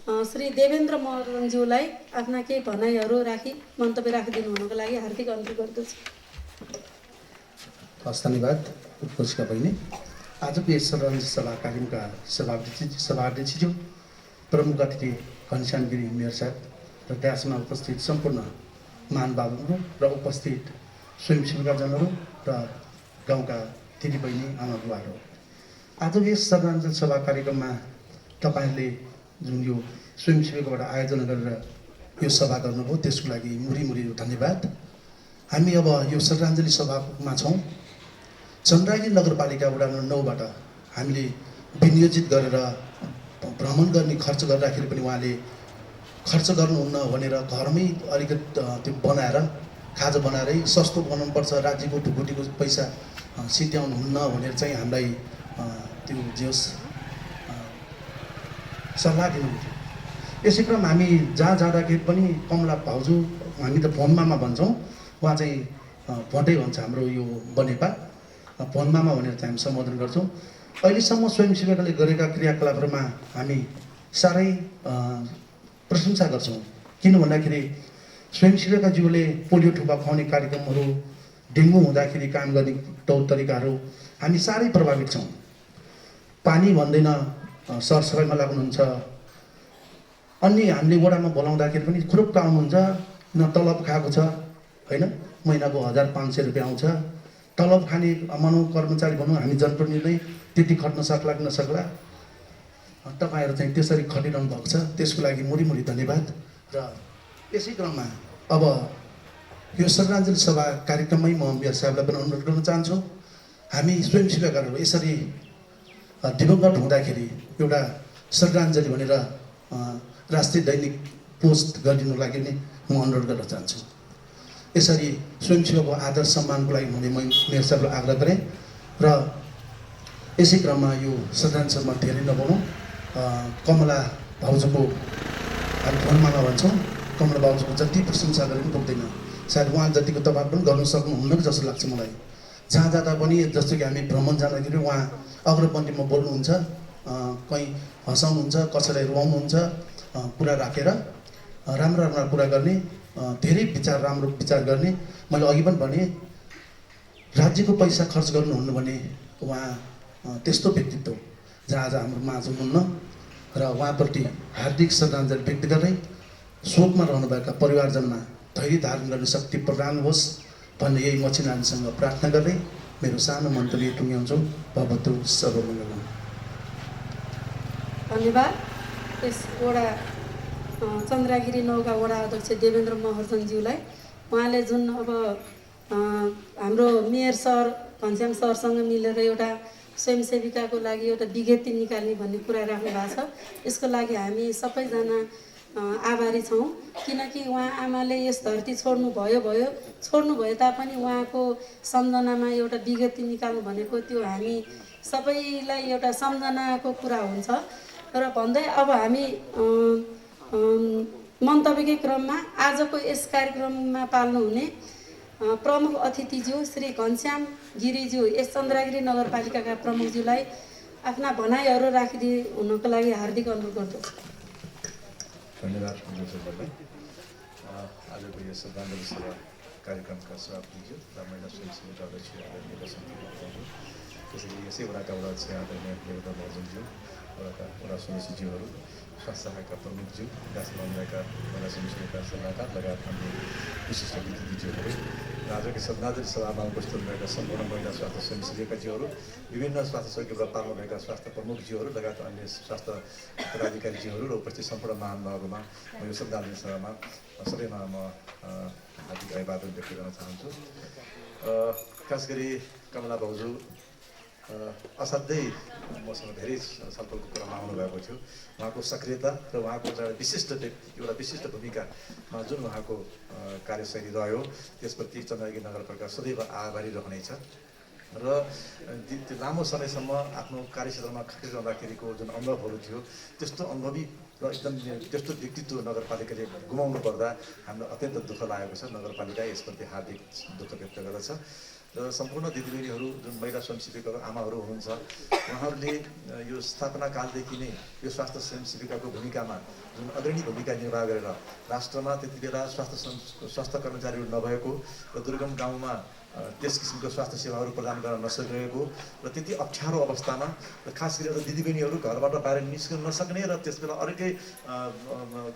श्री देवेन्द्र महर्जनज्यूलाई आफ्ना केही भनाइहरू राखी मन्तव्य राखिदिनु हुनको लागि हार्दिक अनुरोध गर्दछु। हस्, धन्यवाद उत्कृष्ट बहिनी। आजको यस सरञ्जी सभा कार्यक्रमका सभाध्यक्षज्यू, प्रमुख अतिथि घनश्याम गिरी मेयर साहब र ड्यासमा उपस्थित सम्पूर्ण महानुभावहरू र उपस्थित स्वयंसेविकाजनहरू र गाउँका दिदीबहिनी आमाबुवाहरू, आजको यस श्रद्धाञ्जली सभा कार्यक्रममा तपाईँहरूले जुन यो स्वयंसेविकाबाट आयोजना गरेर यो सभा गर्नुभयो त्यसको लागि मुरी धन्यवाद। हामी अब यो श्रद्धाञ्जली सभामा छौँ। चन्द्रागिरी नगरपालिका वडा नम्बर 9बाट हामीले विनियोजित गरेर भ्रमण गर्ने खर्च गर्दाखेरि पनि उहाँले खर्च गर्नुहुन्न भनेर घरमै अलिकति त्यो बनाएर खाजा बनाएरै सस्तो बनाउनुपर्छ, राज्यको ढुकुटीको पैसा सित्याउनुहुन्न भनेर चाहिँ हामीलाई त्यो जोस् सल्लाह दिनुहुन्थ्यो। यसै क्रम हामी जहाँ जाँदाखेरि पनि कमला भाउजू, हामी त फोनमामा भन्छौँ, उहाँ चाहिँ भोटै भन्छ हाम्रो यो बनेपा, फोनमामा भनेर चाहिँ हामी सम्बोधन गर्छौँ। अहिलेसम्म स्वयंसेवकले गरेका क्रियाकलापहरूमा हामी साह्रै प्रशंसा गर्छौँ। किन भन्दाखेरि स्वयंसेवकज्यूले पोलियो थुपा खुवाउने कार्यक्रमहरू, डेङ्गु हुँदाखेरि काम गर्ने तौर तरिकाहरू हामी साह्रै प्रभावित छौँ। पानी भन्दैन सरसफाइमा लाग्नुहुन्छ, अन्य हामीले वडामा बोलाउँदाखेरि पनि खुरुक्क आउनुहुन्छ, न तलब खाएको छ होइन, महिनाको 1500 रुपियाँ आउँछ, तलब खाने भनौँ कर्मचारी भनौँ हामी जनप्रतिनिधि नै त्यति खट्न सक्ला कि नसक्ला, तपाईँहरू चाहिँ त्यसरी खटिरहनु भएको छ, त्यसको लागि मुरी धन्यवाद। र यसै क्रममा अब यो श्रद्धाञ्जली सभा कार्यक्रममै म मेयर साहबलाई पनि अनुरोध गर्न चाहन्छु। हामी स्वयंसेवकहरू यसरी दिवंगत हुँदाखेरि एउटा श्रद्धाञ्जली भनेर राष्ट्रिय दैनिक पोस्ट गरिदिनु लागि नै म अनुरोध गर्न चाहन्छु। यसरी स्वयंसेवकको आदर सम्मानको लागि मैले मेयर साहबलाई आग्रह गरेँ र यसै क्रममा यो श्रद्धाञ्जली सभामा धेरै नबोलौँ। कमला भाउजूको हामी फोनमामा भन्छौँ, कमला भाउजूको जति प्रशंसा गरे पनि पुग्दैन। सायद उहाँ जतिको तपाईँ पनि गर्नु सक्नुहुन्न जस्तो लाग्छ मलाई। जहाँ जाँदा पनि जस्तो कि हामी भ्रमण जाँदाखेरि उहाँ अग्रपन्थीमा बोल्नुहुन्छ, कहीँ हँसाउनुहुन्छ, कसैलाई रुवाउनुहुन्छ, कुरा राखेर राम्रो राम्रो कुरा गर्ने, धेरै विचार राम्रो विचार गर्ने। मैले अघि पनि भने राज्यको पैसा खर्च गर्नुहुन्न भने उहाँ त्यस्तो व्यक्तित्व जहाँ आज हाम्रो माझ हुनुहुन्न र उहाँप्रति हार्दिक श्रद्धाञ्जली व्यक्त गर्दै शोकमा रहनुभएका परिवारजनमा धैर्य धारण गर्ने शक्ति प्रदान होस् भन्ने यही मछिनानीसँग प्रार्थना गर्दै मेरो सानो मन्तव्य टुङ्ग्याउँछु। भवतु सर्वमङ्गलम्। धन्यवाद। यस वडा चन्द्रगिरी 9 का वडा अध्यक्ष देवेन्द्र महर्जनज्यूलाई उहाँले जुन अब हाम्रो मेयर सर घनश्याम सरसँग मिलेर एउटा स्वयंसेविकाको लागि एउटा विज्ञप्ति निकाल्ने भन्ने कुरा राख्नु भएको छ। यसको लागि हामी सबैजना आभारी छौँ, किनकि उहाँ आमाले यस धरती छोड्नु भए तापनि उहाँको सम्झनामा एउटा विज्ञप्ति निकाल्नु भनेको त्यो हामी सबैलाई एउटा सम्झनाको कुरा हुन्छ। र भन्दै अब हामी मन्तव्यकै क्रममा आजको यस कार्यक्रममा पाल्नुहुने प्रमुख अतिथिज्यू श्री घनश्याम गिरीज्यू, यस चन्द्रगिरी नगरपालिकाका प्रमुखज्यूलाई आफ्ना भनाइहरू राखिदिए हुनको लागि हार्दिक अनुरोध गर्दछु। धन्यवाद हजुरहरूलाई। आजको यो श्रद्धाञ्जली सभा कार्यक्रमका सभापतिज्यू र महिला स्वयंसेवक अध्यक्ष आदरणीय बसन्ती, त्यसरी यसै वडाका वडा अध्यक्ष आदरणीय देवेन्द्र महर्जनज्यू, वडा सदस्यज्यूहरू, स्वास्थ्य सहायका प्रमुखज्यू, विकास भवनका महिला स्वयंसेवकका सल्लाहकार लगायत हाम्रो विशिष्ट अतिथिज्यूहरू र आजको श्रद्धाञ्जली सभामा उपस्थित भएका सम्पूर्ण महिला स्वास्थ्य स्वयंसेवकज्यूहरू, विभिन्न स्वास्थ्य सहयोगीबाट पाल्नुभएका स्वास्थ्य प्रमुखज्यूहरू लगायत अन्य स्वास्थ्य पदाधिकारीज्यूहरू र उपस्थित सम्पूर्ण महानुभावहरूमा म यो श्रद्धाञ्जली सभामा सबैमा म हार्दिक अभिवादन व्यक्त गर्न चाहन्छु। खास गरी कमला भाउजू असाध्यै मसँग धेरै छलफलको कुरामा आउनुभएको थियो। उहाँको सक्रियता र उहाँको एउटा विशिष्ट भूमिकामा जुन उहाँको कार्यशैली रह्यो त्यसप्रति चन्द्रगिरी नगरपालिका सदैव आभारी रहनेछ। र त्यो लामो समयसम्म आफ्नो कार्यक्षेत्रमा खटिरहँदाखेरिको जुन अनुभवहरू थियो त्यस्तो अनुभवी र एकदम त्यस्तो व्यक्तित्व नगरपालिकाले गुमाउनु पर्दा हामीलाई अत्यन्त दुःख लागेको छ। नगरपालिका यसप्रति हार्दिक दुःख व्यक्त गर्दछ र सम्पूर्ण दिदीबहिनीहरू जुन महिला स्वयंसेविकाहरू आमाहरू हुनुहुन्छ उहाँहरूले यो स्थापना कालदेखि नै यो स्वास्थ्य स्वयंसेविकाको भूमिकामा जुन अग्रणी भूमिका निर्वाह गरेर राष्ट्रमा त्यति बेला स्वास्थ्य कर्मचारीहरू नभएको र दुर्गम गाउँमा त्यस किसिमको स्वास्थ्य सेवाहरू प्रदान गर्न नसकेको र त्यति अप्ठ्यारो अवस्थामा र खास गरी दिदीबहिनीहरू घरबाट बाहिर निस्कन नसक्ने र त्यसबेला अर्कै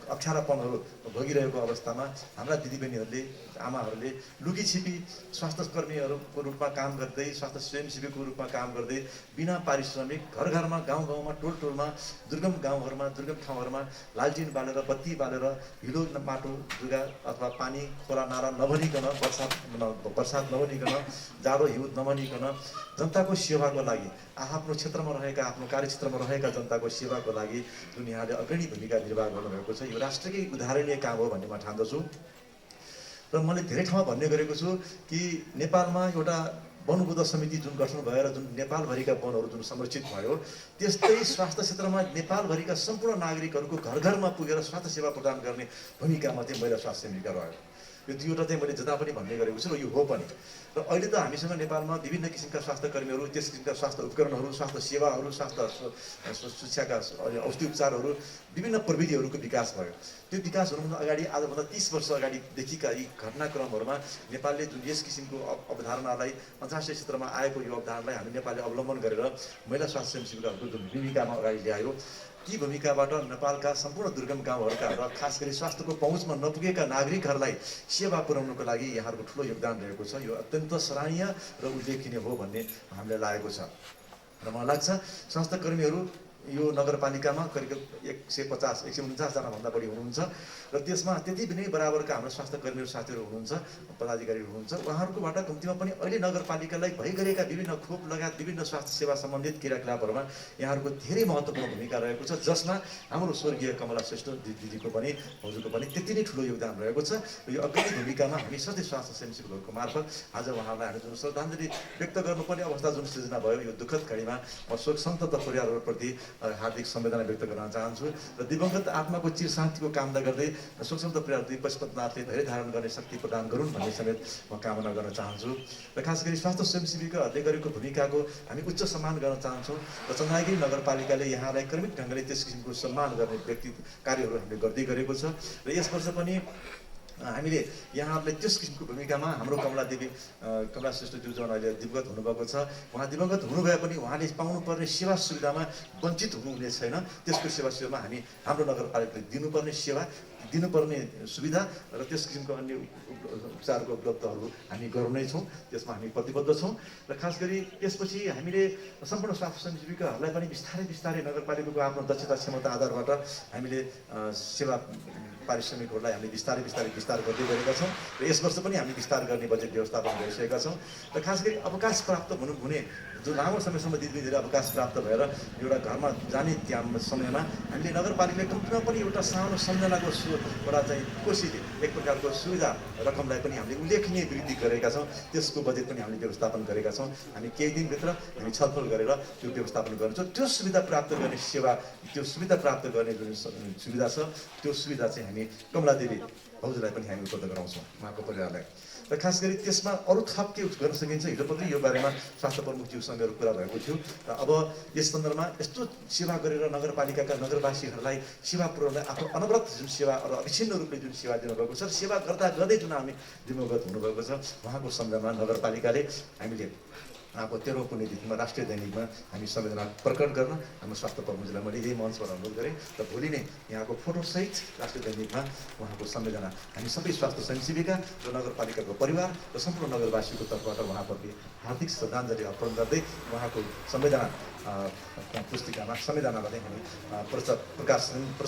अप्ठ्यारापनहरू भोगिरहेको अवस्थामा हाम्रा दिदीबहिनीहरूले आमाहरूले लुकीछिपी स्वास्थ्य कर्मीहरूको रूपमा काम गर्दै स्वास्थ्य स्वयंसेवीको रूपमा काम गर्दै बिना पारिश्रमिक घर घरमा गाउँ गाउँमा टोल टोलमा दुर्गम गाउँहरूमा दुर्गम ठाउँहरूमा लालटिन बालेर बत्ती बालेर हिलो माटो जुगा अथवा पानी खोला नाला नभनिकन बर्सात नभनिकन जाडो हिउँ नभनिकन जनताको सेवाको लागि आफ्नो क्षेत्रमा रहेका आफ्नो कार्यक्षेत्रमा रहेका जनताको सेवाको लागि जुन यहाँले अग्रणी भूमिका निर्वाह गर्नुभएको छ यो राष्ट्रकै उदाहरणीय काम हो भन्ने म ठान्दछु। र मैले धेरै ठाउँमा भन्ने गरेको छु कि नेपालमा एउटा वनबुद्ध समिति जुन गठन भएर जुन नेपालभरिका वनहरू जुन संरक्षित भयो त्यस्तै स्वास्थ्य क्षेत्रमा नेपालभरिका सम्पूर्ण नागरिकहरूको घर घरमा पुगेर स्वास्थ्य सेवा प्रदान गर्ने भूमिकामा चाहिँ महिला स्वास्थ्य सेविका रह्यो। यो दुईवटा चाहिँ मैले जता पनि भन्ने गरेको छु र यो हो पनि। र अहिले त हामीसँग नेपालमा विभिन्न किसिमका स्वास्थ्य कर्मीहरू त्यस किसिमका स्वास्थ्य उपकरणहरू स्वास्थ्य सेवाहरू स्वास्थ्य शिक्षाका औषधि उपचारहरू विभिन्न प्रविधिहरूको विकास भयो। त्यो विकास हुनुभन्दा अगाडि आजभन्दा 30 वर्ष अगाडिदेखिका यी घटनाक्रमहरूमा नेपालले जुन यस किसिमको अवधारणालाई अन्तर्राष्ट्रिय क्षेत्रमा आएको यो अवधारणालाई हामी नेपालले अवलम्बन गरेर महिला स्वास्थ्य सेविकाहरूको जुन भूमिकामा अगाडि ल्यायो ती भूमिकाबाट नेपालका सम्पूर्ण दुर्गम गाउँहरूका र खास गरी स्वास्थ्यको पहुँचमा नपुगेका नागरिकहरूलाई सेवा पुर्याउनको लागि यहाँहरूको ठुलो योगदान रहेको छ। यो अत्यन्त सराहनीय र उल्लेखनीय हो भन्ने हामीलाई लागेको छ र मलाई लाग्छ स्वास्थ्य कर्मीहरू यो नगरपालिकामा करिब 150-149जनाभन्दा बढी हुनुहुन्छ र त्यसमा त्यति पनि बराबरका हाम्रो स्वास्थ्य कर्मीहरू साथीहरू हुनुहुन्छ, पदाधिकारीहरू हुनुहुन्छ। उहाँहरूकोबाट कम्तीमा पनि अहिले नगरपालिकालाई भइगरेका विभिन्न खोप लगायत विभिन्न स्वास्थ्य सेवा सम्बन्धित क्रियाकलापहरूमा यहाँहरूको धेरै महत्त्वपूर्ण भूमिका रहेको छ, जसमा हाम्रो स्वर्गीय कमला श्रेष्ठ दिदीको पनि हजुरको पनि त्यति नै ठुलो योगदान रहेको छ। यो अग्रणी भूमिकामा हामी सधैँ स्वास्थ्य स्वयंसेवकहरूको मार्फत आज उहाँहरूलाई हामी जुन श्रद्धाञ्जली व्यक्त गर्नुपर्ने अवस्था जुन सृजना भयो यो दुःखद घडीमा म शोक सन्तप्त परिवारहरूप्रति हार्दिक संवेदना व्यक्त गर्न चाहन्छु र दिवंगत आत्माको चिर शान्तिको कामना गर्दै शोक सन्तप्त परिवारप्रति पशुपतिनाथले धैर्य धारण गर्ने शक्ति प्रदान गरून् भन्ने समेत म कामना गर्न चाहन्छु र खास गरी स्वास्थ्य स्वयंसेवीकाहरूले गरेको भूमिकाको हामी उच्च सम्मान गर्न चाहन्छौँ र चन्द्रगिरी नगरपालिकाले यहाँलाई क्रमिक ढङ्गले त्यस किसिमको सम्मान गर्ने व्यक्ति कार्यहरू हामीले गर्दै गरेको छ र यस वर्ष पनि हामीले यहाँहरूले त्यस किसिमको भूमिकामा हाम्रो कमला श्रेष्ठज्यू जुन अहिले दिवंगत हुनुभएको छ, उहाँ दिवंगत हुनुभए पनि उहाँले पाउनुपर्ने सेवा सुविधामा वञ्चित हुनुहुने छैन। त्यसको सेवा सुविधामा हामी हाम्रो नगरपालिकाले दिनुपर्ने सेवा, दिनुपर्ने सुविधा र त्यस किसिमको अन्य उपचारको उपलब्धहरू हामी गराउँ नै छौँ। त्यसमा हामी प्रतिबद्ध छौँ र खास गरी त्यसपछि हामीले सम्पूर्ण स्वास्थ्य स्वयंसेवीकाहरूलाई पनि बिस्तारै बिस्तारै नगरपालिकाको आफ्नो दक्षता क्षमता आधारबाट हामीले सेवा पारिश्रमिकहरूलाई हामीले बिस्तारै विस्तार गर्दै गएका छौँ र यस वर्ष पनि हामी विस्तार गर्ने बजेट व्यवस्थापन गरिसकेका छौँ र खास गरी अवकाश प्राप्त हुने जो लामो समयसम्म दिदीबहिनीहरू अवकाश प्राप्त भएर एउटा घरमा जाने त्यहाँ समयमा हामीले नगरपालिकाले कम्तीमा पनि एउटा सानो सम्झनाको एउटा चाहिँ कोसिले एक प्रकारको सुविधा रकमलाई पनि हामीले उल्लेखनीय वृद्धि गरेका छौँ। त्यसको बजेट पनि हामीले व्यवस्थापन गरेका छौँ। हामी केही दिनभित्र हामी छलफल गरेर त्यो व्यवस्थापन गर्छौँ। त्यो सुविधा प्राप्त गर्ने सेवा, त्यो सुविधा प्राप्त गर्ने जुन सुविधा छ, त्यो सुविधा चाहिँ हामी कमलादेवी भाउजूलाई पनि हामी उपलब्ध गराउँछौँ, उहाँको परिवारलाई। र खास गरी त्यसमा अरू थप के गर्न सकिन्छ, हिजो पनि यो बारेमा स्वास्थ्य प्रमुखज्यूसँग कुरा भएको थियो र अब यस सन्दर्भमा यस्तो सेवा गरेर नगरपालिकाका नगरवासीहरूलाई सेवा पुर्याउनलाई आफ्नो अनवरत जुन सेवा र अविच्छिन्न रूपले जुन सेवा दिनुभएको छ, सेवा गर्दा गर्दै जुन हामी दिवंगत हुनुभएको छ, उहाँको सन्दर्भमा नगरपालिकाले हामीले अब 13औं पुण्यतिथिमा राष्ट्रिय दैनिकमा हामी संवेदना प्रकट गर्न हाम्रो स्वास्थ्य प्रमुखजीलाई मैले यही मञ्चबाट अनुरोध गरेँ र भोलि नै यहाँको फोटोसहित राष्ट्रिय दैनिकमा उहाँको संवेदना हामी सबै स्वास्थ्य स्वयंसेविका र नगरपालिकाको परिवार र सम्पूर्ण नगरवासीको तर्फबाट उहाँप्रति हार्दिक श्रद्धाञ्जली अर्पण गर्दै उहाँको संवेदना पुस्तिकामा संवेदनालाई हामी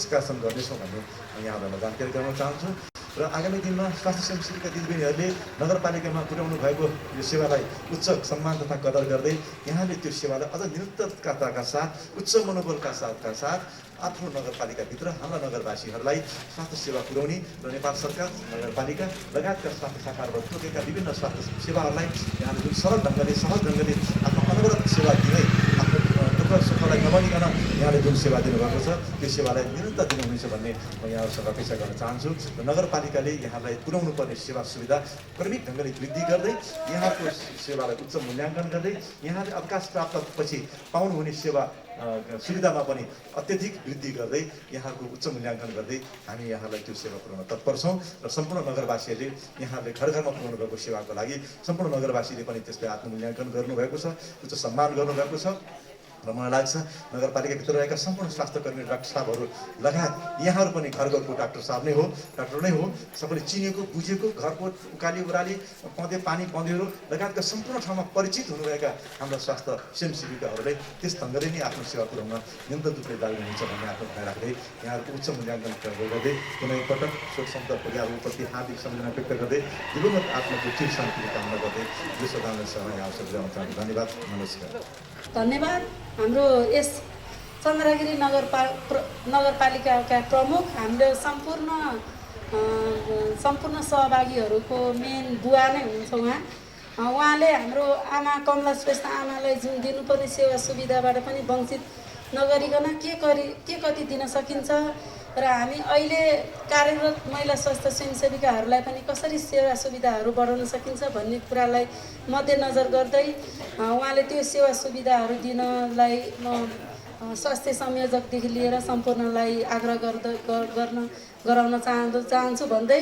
प्रकाशन गर्नेछौँ भन्ने यहाँहरूलाई म जानकारी गराउन चाहन्छु र आगामी दिनमा स्वास्थ्य स्वयंसेवीका दिदीबहिनीहरूले नगरपालिकामा पुर्याउनु भएको यो सेवालाई उच्च सम्मान तथा कदर गर्दै यहाँले त्यो सेवालाई अझ निरन्तरताका साथ उच्च मनोबलका साथ आफ्नो नगरपालिकाभित्र हाम्रा नगरवासीहरूलाई स्वास्थ्य सेवा पुर्याउने र नेपाल सरकार नगरपालिका लगायतका स्वास्थ्य शाखाबाट तोकेका विभिन्न स्वास्थ्य सेवाहरूलाई यहाँले जुन सहज ढङ्गले आफ्नो अनवरत सेवा दिँदै आफ्नो दुःख सुखलाई नभनिकन यहाँले जुन सेवा दिनुभएको छ त्यो सेवालाई निरन्तर दिनुहुनेछ भन्ने म यहाँहरूसँग अपेक्षा गर्न चाहन्छु र नगरपालिकाले यहाँलाई पुर्याउनु पर्ने सेवा सुविधा क्रमिक ढङ्गले वृद्धि गर्दै यहाँको सेवालाई उच्च मूल्याङ्कन गर्दै यहाँले अवकाश प्राप्तपछि पाउनुहुने सेवा सुविधामा पनि अत्यधिक वृद्धि गर्दै यहाँको उच्च मूल्याङ्कन गर्दै हामी यहाँलाई त्यो सेवा पुर्याउन तत्पर छौँ र सम्पूर्ण नगरवासीहरूले यहाँहरूले घर घरमा पुर्याउनु भएको सेवाको लागि सम्पूर्ण नगरवासीले पनि त्यसलाई आत्ममूल्याङ्कन गर्नुभएको छ, उच्च सम्मान गर्नुभएको छ र मलाई लाग्छ नगरपालिकाभित्र रहेका सम्पूर्ण स्वास्थ्यकर्मी डाक्टर साहबहरू लगायत यहाँहरू पनि घर घरको डाक्टर साहब नै हो, डाक्टर नै हो, सबैले चिनेको बुझेको घरको उकाली उराली पँधे पानी पँधेहरू लगायतका सम्पूर्ण ठाउँमा परिचित हुनुभएका हाम्रा स्वास्थ्य स्वयंसेविकाहरूले त्यस ढङ्गले नै आफ्नो सेवा पुर्याउन निरन्तर रूपले लागु हुन्छ भन्ने आफ्नो भनाइ राख्दै यहाँहरूको उच्च मूल्याङ्कन गर्दै कुनै एकपटक शोक सन्तप्त परिवारहरूप्रति हार्दिक सम्वेदना व्यक्त गर्दै दिवंगत आत्माको चिर शान्तिको कामना गर्दै यो श्रद्धाञ्जलीसँग यहाँ अवसर दिन चाहन्छु। धन्यवाद, नमस्कार। धन्यवाद। हाम्रो यस चन्द्रगिरी नगरपालिकाका प्रमुख हाम्रो सम्पूर्ण सहभागीहरूको मेन बुवा नै हुनुहुन्छ उहाँले हाम्रो आमा कमला श्रेष्ठ आमालाई जुन दिनुपर्ने सेवा सुविधाबाट पनि वञ्चित नगरिकन के कति दिन सकिन्छ र हामी अहिले कार्यरत महिला स्वास्थ्य स्वयंसेविकाहरूलाई पनि कसरी सेवा सुविधाहरू बढाउन सकिन्छ भन्ने कुरालाई मध्यनजर गर्दै उहाँले त्यो सेवा सुविधाहरू दिनलाई म स्वास्थ्य संयोजकदेखि लिएर सम्पूर्णलाई आग्रह गराउन चाहन्छु भन्दै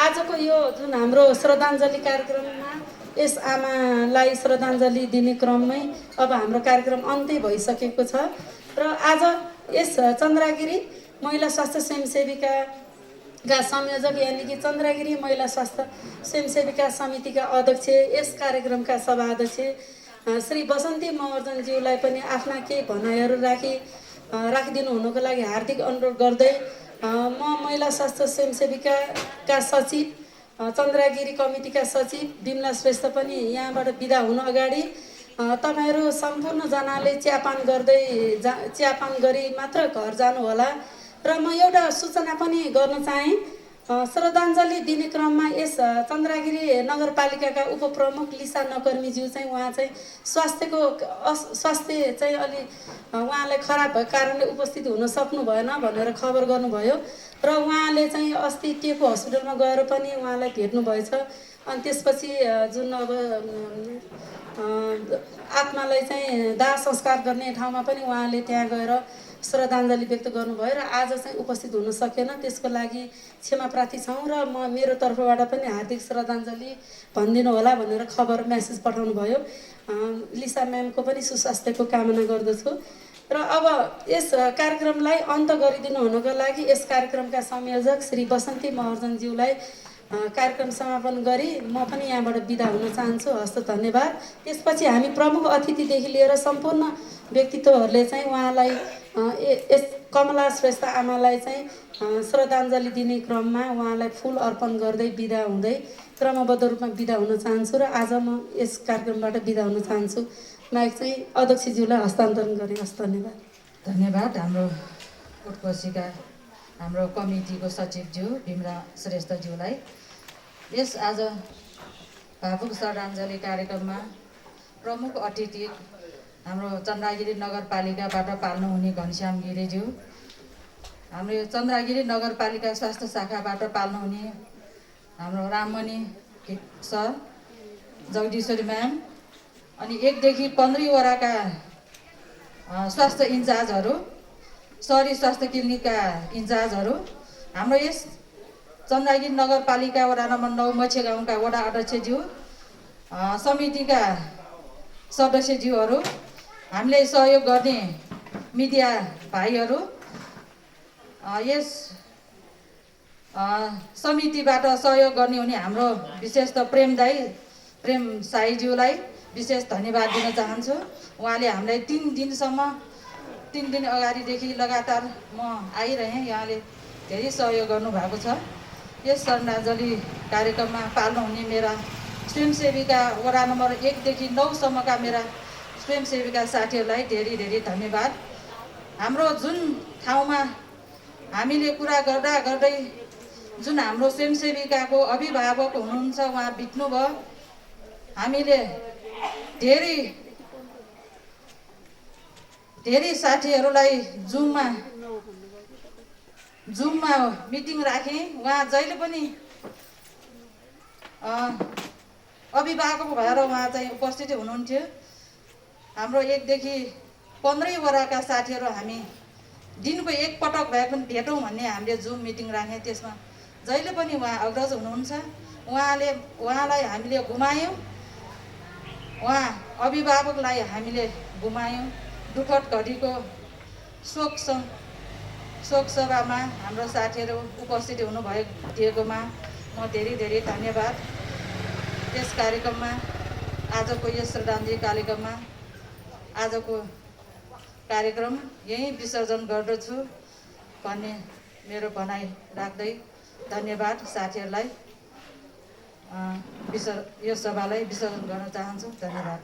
आजको यो जुन हाम्रो श्रद्धाञ्जली कार्यक्रममा यस आमालाई श्रद्धाञ्जली दिने क्रममै अब हाम्रो कार्यक्रम अन्त्य भइसकेको छ र आज यस चन्द्रगिरी महिला स्वास्थ्य स्वयंसेविकाका संयोजक यानि कि चन्द्रगिरी महिला स्वास्थ्य स्वयंसेविका समितिका अध्यक्ष, यस कार्यक्रमका सभाध्यक्ष श्री बसन्ती महर्जनज्यूलाई पनि आफ्ना केही भनाइहरू राखिदिनु हुनुको लागि हार्दिक अनुरोध गर्दै म महिला स्वास्थ्य स्वयंसेविकाका सचिव चन्द्रागिरी कमिटीका सचिव बिमला श्रेष्ठ पनि यहाँबाट बिदा हुनु अगाडि तपाईँहरू सम्पूर्णजनाले चियापान गरी मात्र घर जानुहोला र म एउटा सूचना पनि गर्न चाहेँ। श्रद्धाञ्जली दिने क्रममा यस चन्द्रागिरी नगरपालिकाका उपप्रमुख लिसा नकर्मीज्यू चाहिँ उहाँ चाहिँ स्वास्थ्य चाहिँ अलि उहाँलाई खराब भएको कारणले उपस्थित हुन सक्नु भएन भनेर खबर गर्नुभयो र उहाँले चाहिँ अस्ति टेको हस्पिटलमा गएर पनि उहाँलाई भेट्नु भएछ। अनि त्यसपछि जुन अब आत्मालाई चाहिँ दाह संस्कार गर्ने ठाउँमा पनि उहाँले त्यहाँ गएर श्रद्धाञ्जली व्यक्त गर्नुभयो र आज चाहिँ उपस्थित हुन सकेन। त्यसको लागि क्षमा प्रार्थी छौँ र मेरो तर्फबाट पनि हार्दिक श्रद्धाञ्जली भनिदिनु होला भनेर खबर म्यासेज पठाउनु भयो। लिसा म्यामको पनि सुस्वास्थ्यको कामना गर्दछु र अब यस कार्यक्रमलाई अन्त गरिदिनु हुनुको लागि यस कार्यक्रमका संयोजक श्री बसन्ती महर्जनज्यूलाई कार्यक्रम समापन गरी म पनि यहाँबाट बिदा हुन चाहन्छु। हस्त धन्यवाद। त्यसपछि हामी प्रमुख अतिथिदेखि लिएर सम्पूर्ण व्यक्तित्वहरूले चाहिँ उहाँलाई यस कमला श्रेष्ठ आमालाई चाहिँ श्रद्धाञ्जली दिने क्रममा उहाँलाई फुल अर्पण गर्दै बिदा हुँदै क्रमबद्ध रूपमा बिदा हुन चाहन्छु र आज म यस कार्यक्रमबाट बिदा हुन चाहन्छु। माइक चाहिँ अध्यक्षज्यूलाई हस्तान्तरण गरेँ। हस् धन्यवाद। धन्यवाद हाम्रो कोटकोसीका हाम्रो कमिटीको सचिवज्यू बिमला श्रेष्ठज्यूलाई। यस आज भावुक श्रद्धाञ्जली कार्यक्रममा प्रमुख अतिथि हाम्रो चन्द्रागिरी नगरपालिकाबाट पाल्नुहुने घनश्याम गिरीज्यू, हाम्रो चन्द्रागिरी नगरपालिका स्वास्थ्य शाखाबाट पाल्नुहुने हाम्रो राममणि सर, जगदीश्वरी म्याम, अनि 1 देखि 15 वडाका स्वास्थ्य इन्चार्जहरू, सहरी स्वास्थ्य क्लिनिकका इन्चार्जहरू, हाम्रो यस चन्द्रागिरी नगरपालिका वडा नम्बर 9 मछे गाउँका वडा अध्यक्षज्यू, समितिका सदस्यज्यूहरू, हामीले सहयोग गर्ने मिडिया भाइहरू, यस समितिबाट सहयोग गर्ने हुने हाम्रो विशेष त प्रेम साईज्यूलाई विशेष धन्यवाद दिन चाहन्छु। उहाँले हामीलाई 3 दिन अगाडिदेखि लगातार म आइरहेँ, यहाँले धेरै सहयोग गर्नुभएको छ। यस श्रद्धाञ्जली कार्यक्रममा पाल्नुहुने मेरा स्वयंसेविका वडा नम्बर 1 देखि 9 सम्मका मेरा स्वयंसेविका साथीहरूलाई धेरै धेरै धन्यवाद। हाम्रो जुन ठाउँमा हामीले कुरा गर्दै जुन हाम्रो स्वयंसेविकाको अभिभावक हुनुहुन्छ उहाँ बित्नुभयो। हामीले धेरै साथीहरूलाई जुममा मिटिङ राखेँ। उहाँ जहिले पनि अभिभावक भएर उहाँ चाहिँ उपस्थित हुनुहुन्थ्यो। हाम्रो 1 देखि 15 वडाका साथीहरू हामी दिनको 1 पटक भए पनि भेटौँ भन्ने हामीले जुम मिटिङ राख्यौँ। त्यसमा जहिले पनि उहाँ अग्रज हुनुहुन्छ। उहाँलाई हामीले घुमायौँ, उहाँ अभिभावकलाई हामीले घुमायौँ। दुखद घडीको शोक सभामा हाम्रो साथीहरू उपस्थित दिएकोमा म धेरै धेरै धन्यवाद। यस कार्यक्रममा आजको यस श्रद्धाञ्जली कार्यक्रममा आजको कार्यक्रम यहीँ विसर्जन गर्दछु भन्ने मेरो भनाइ राख्दै धन्यवाद साथीहरूलाई यो सभालाई विसर्जन गर्न चाहन्छु। धन्यवाद।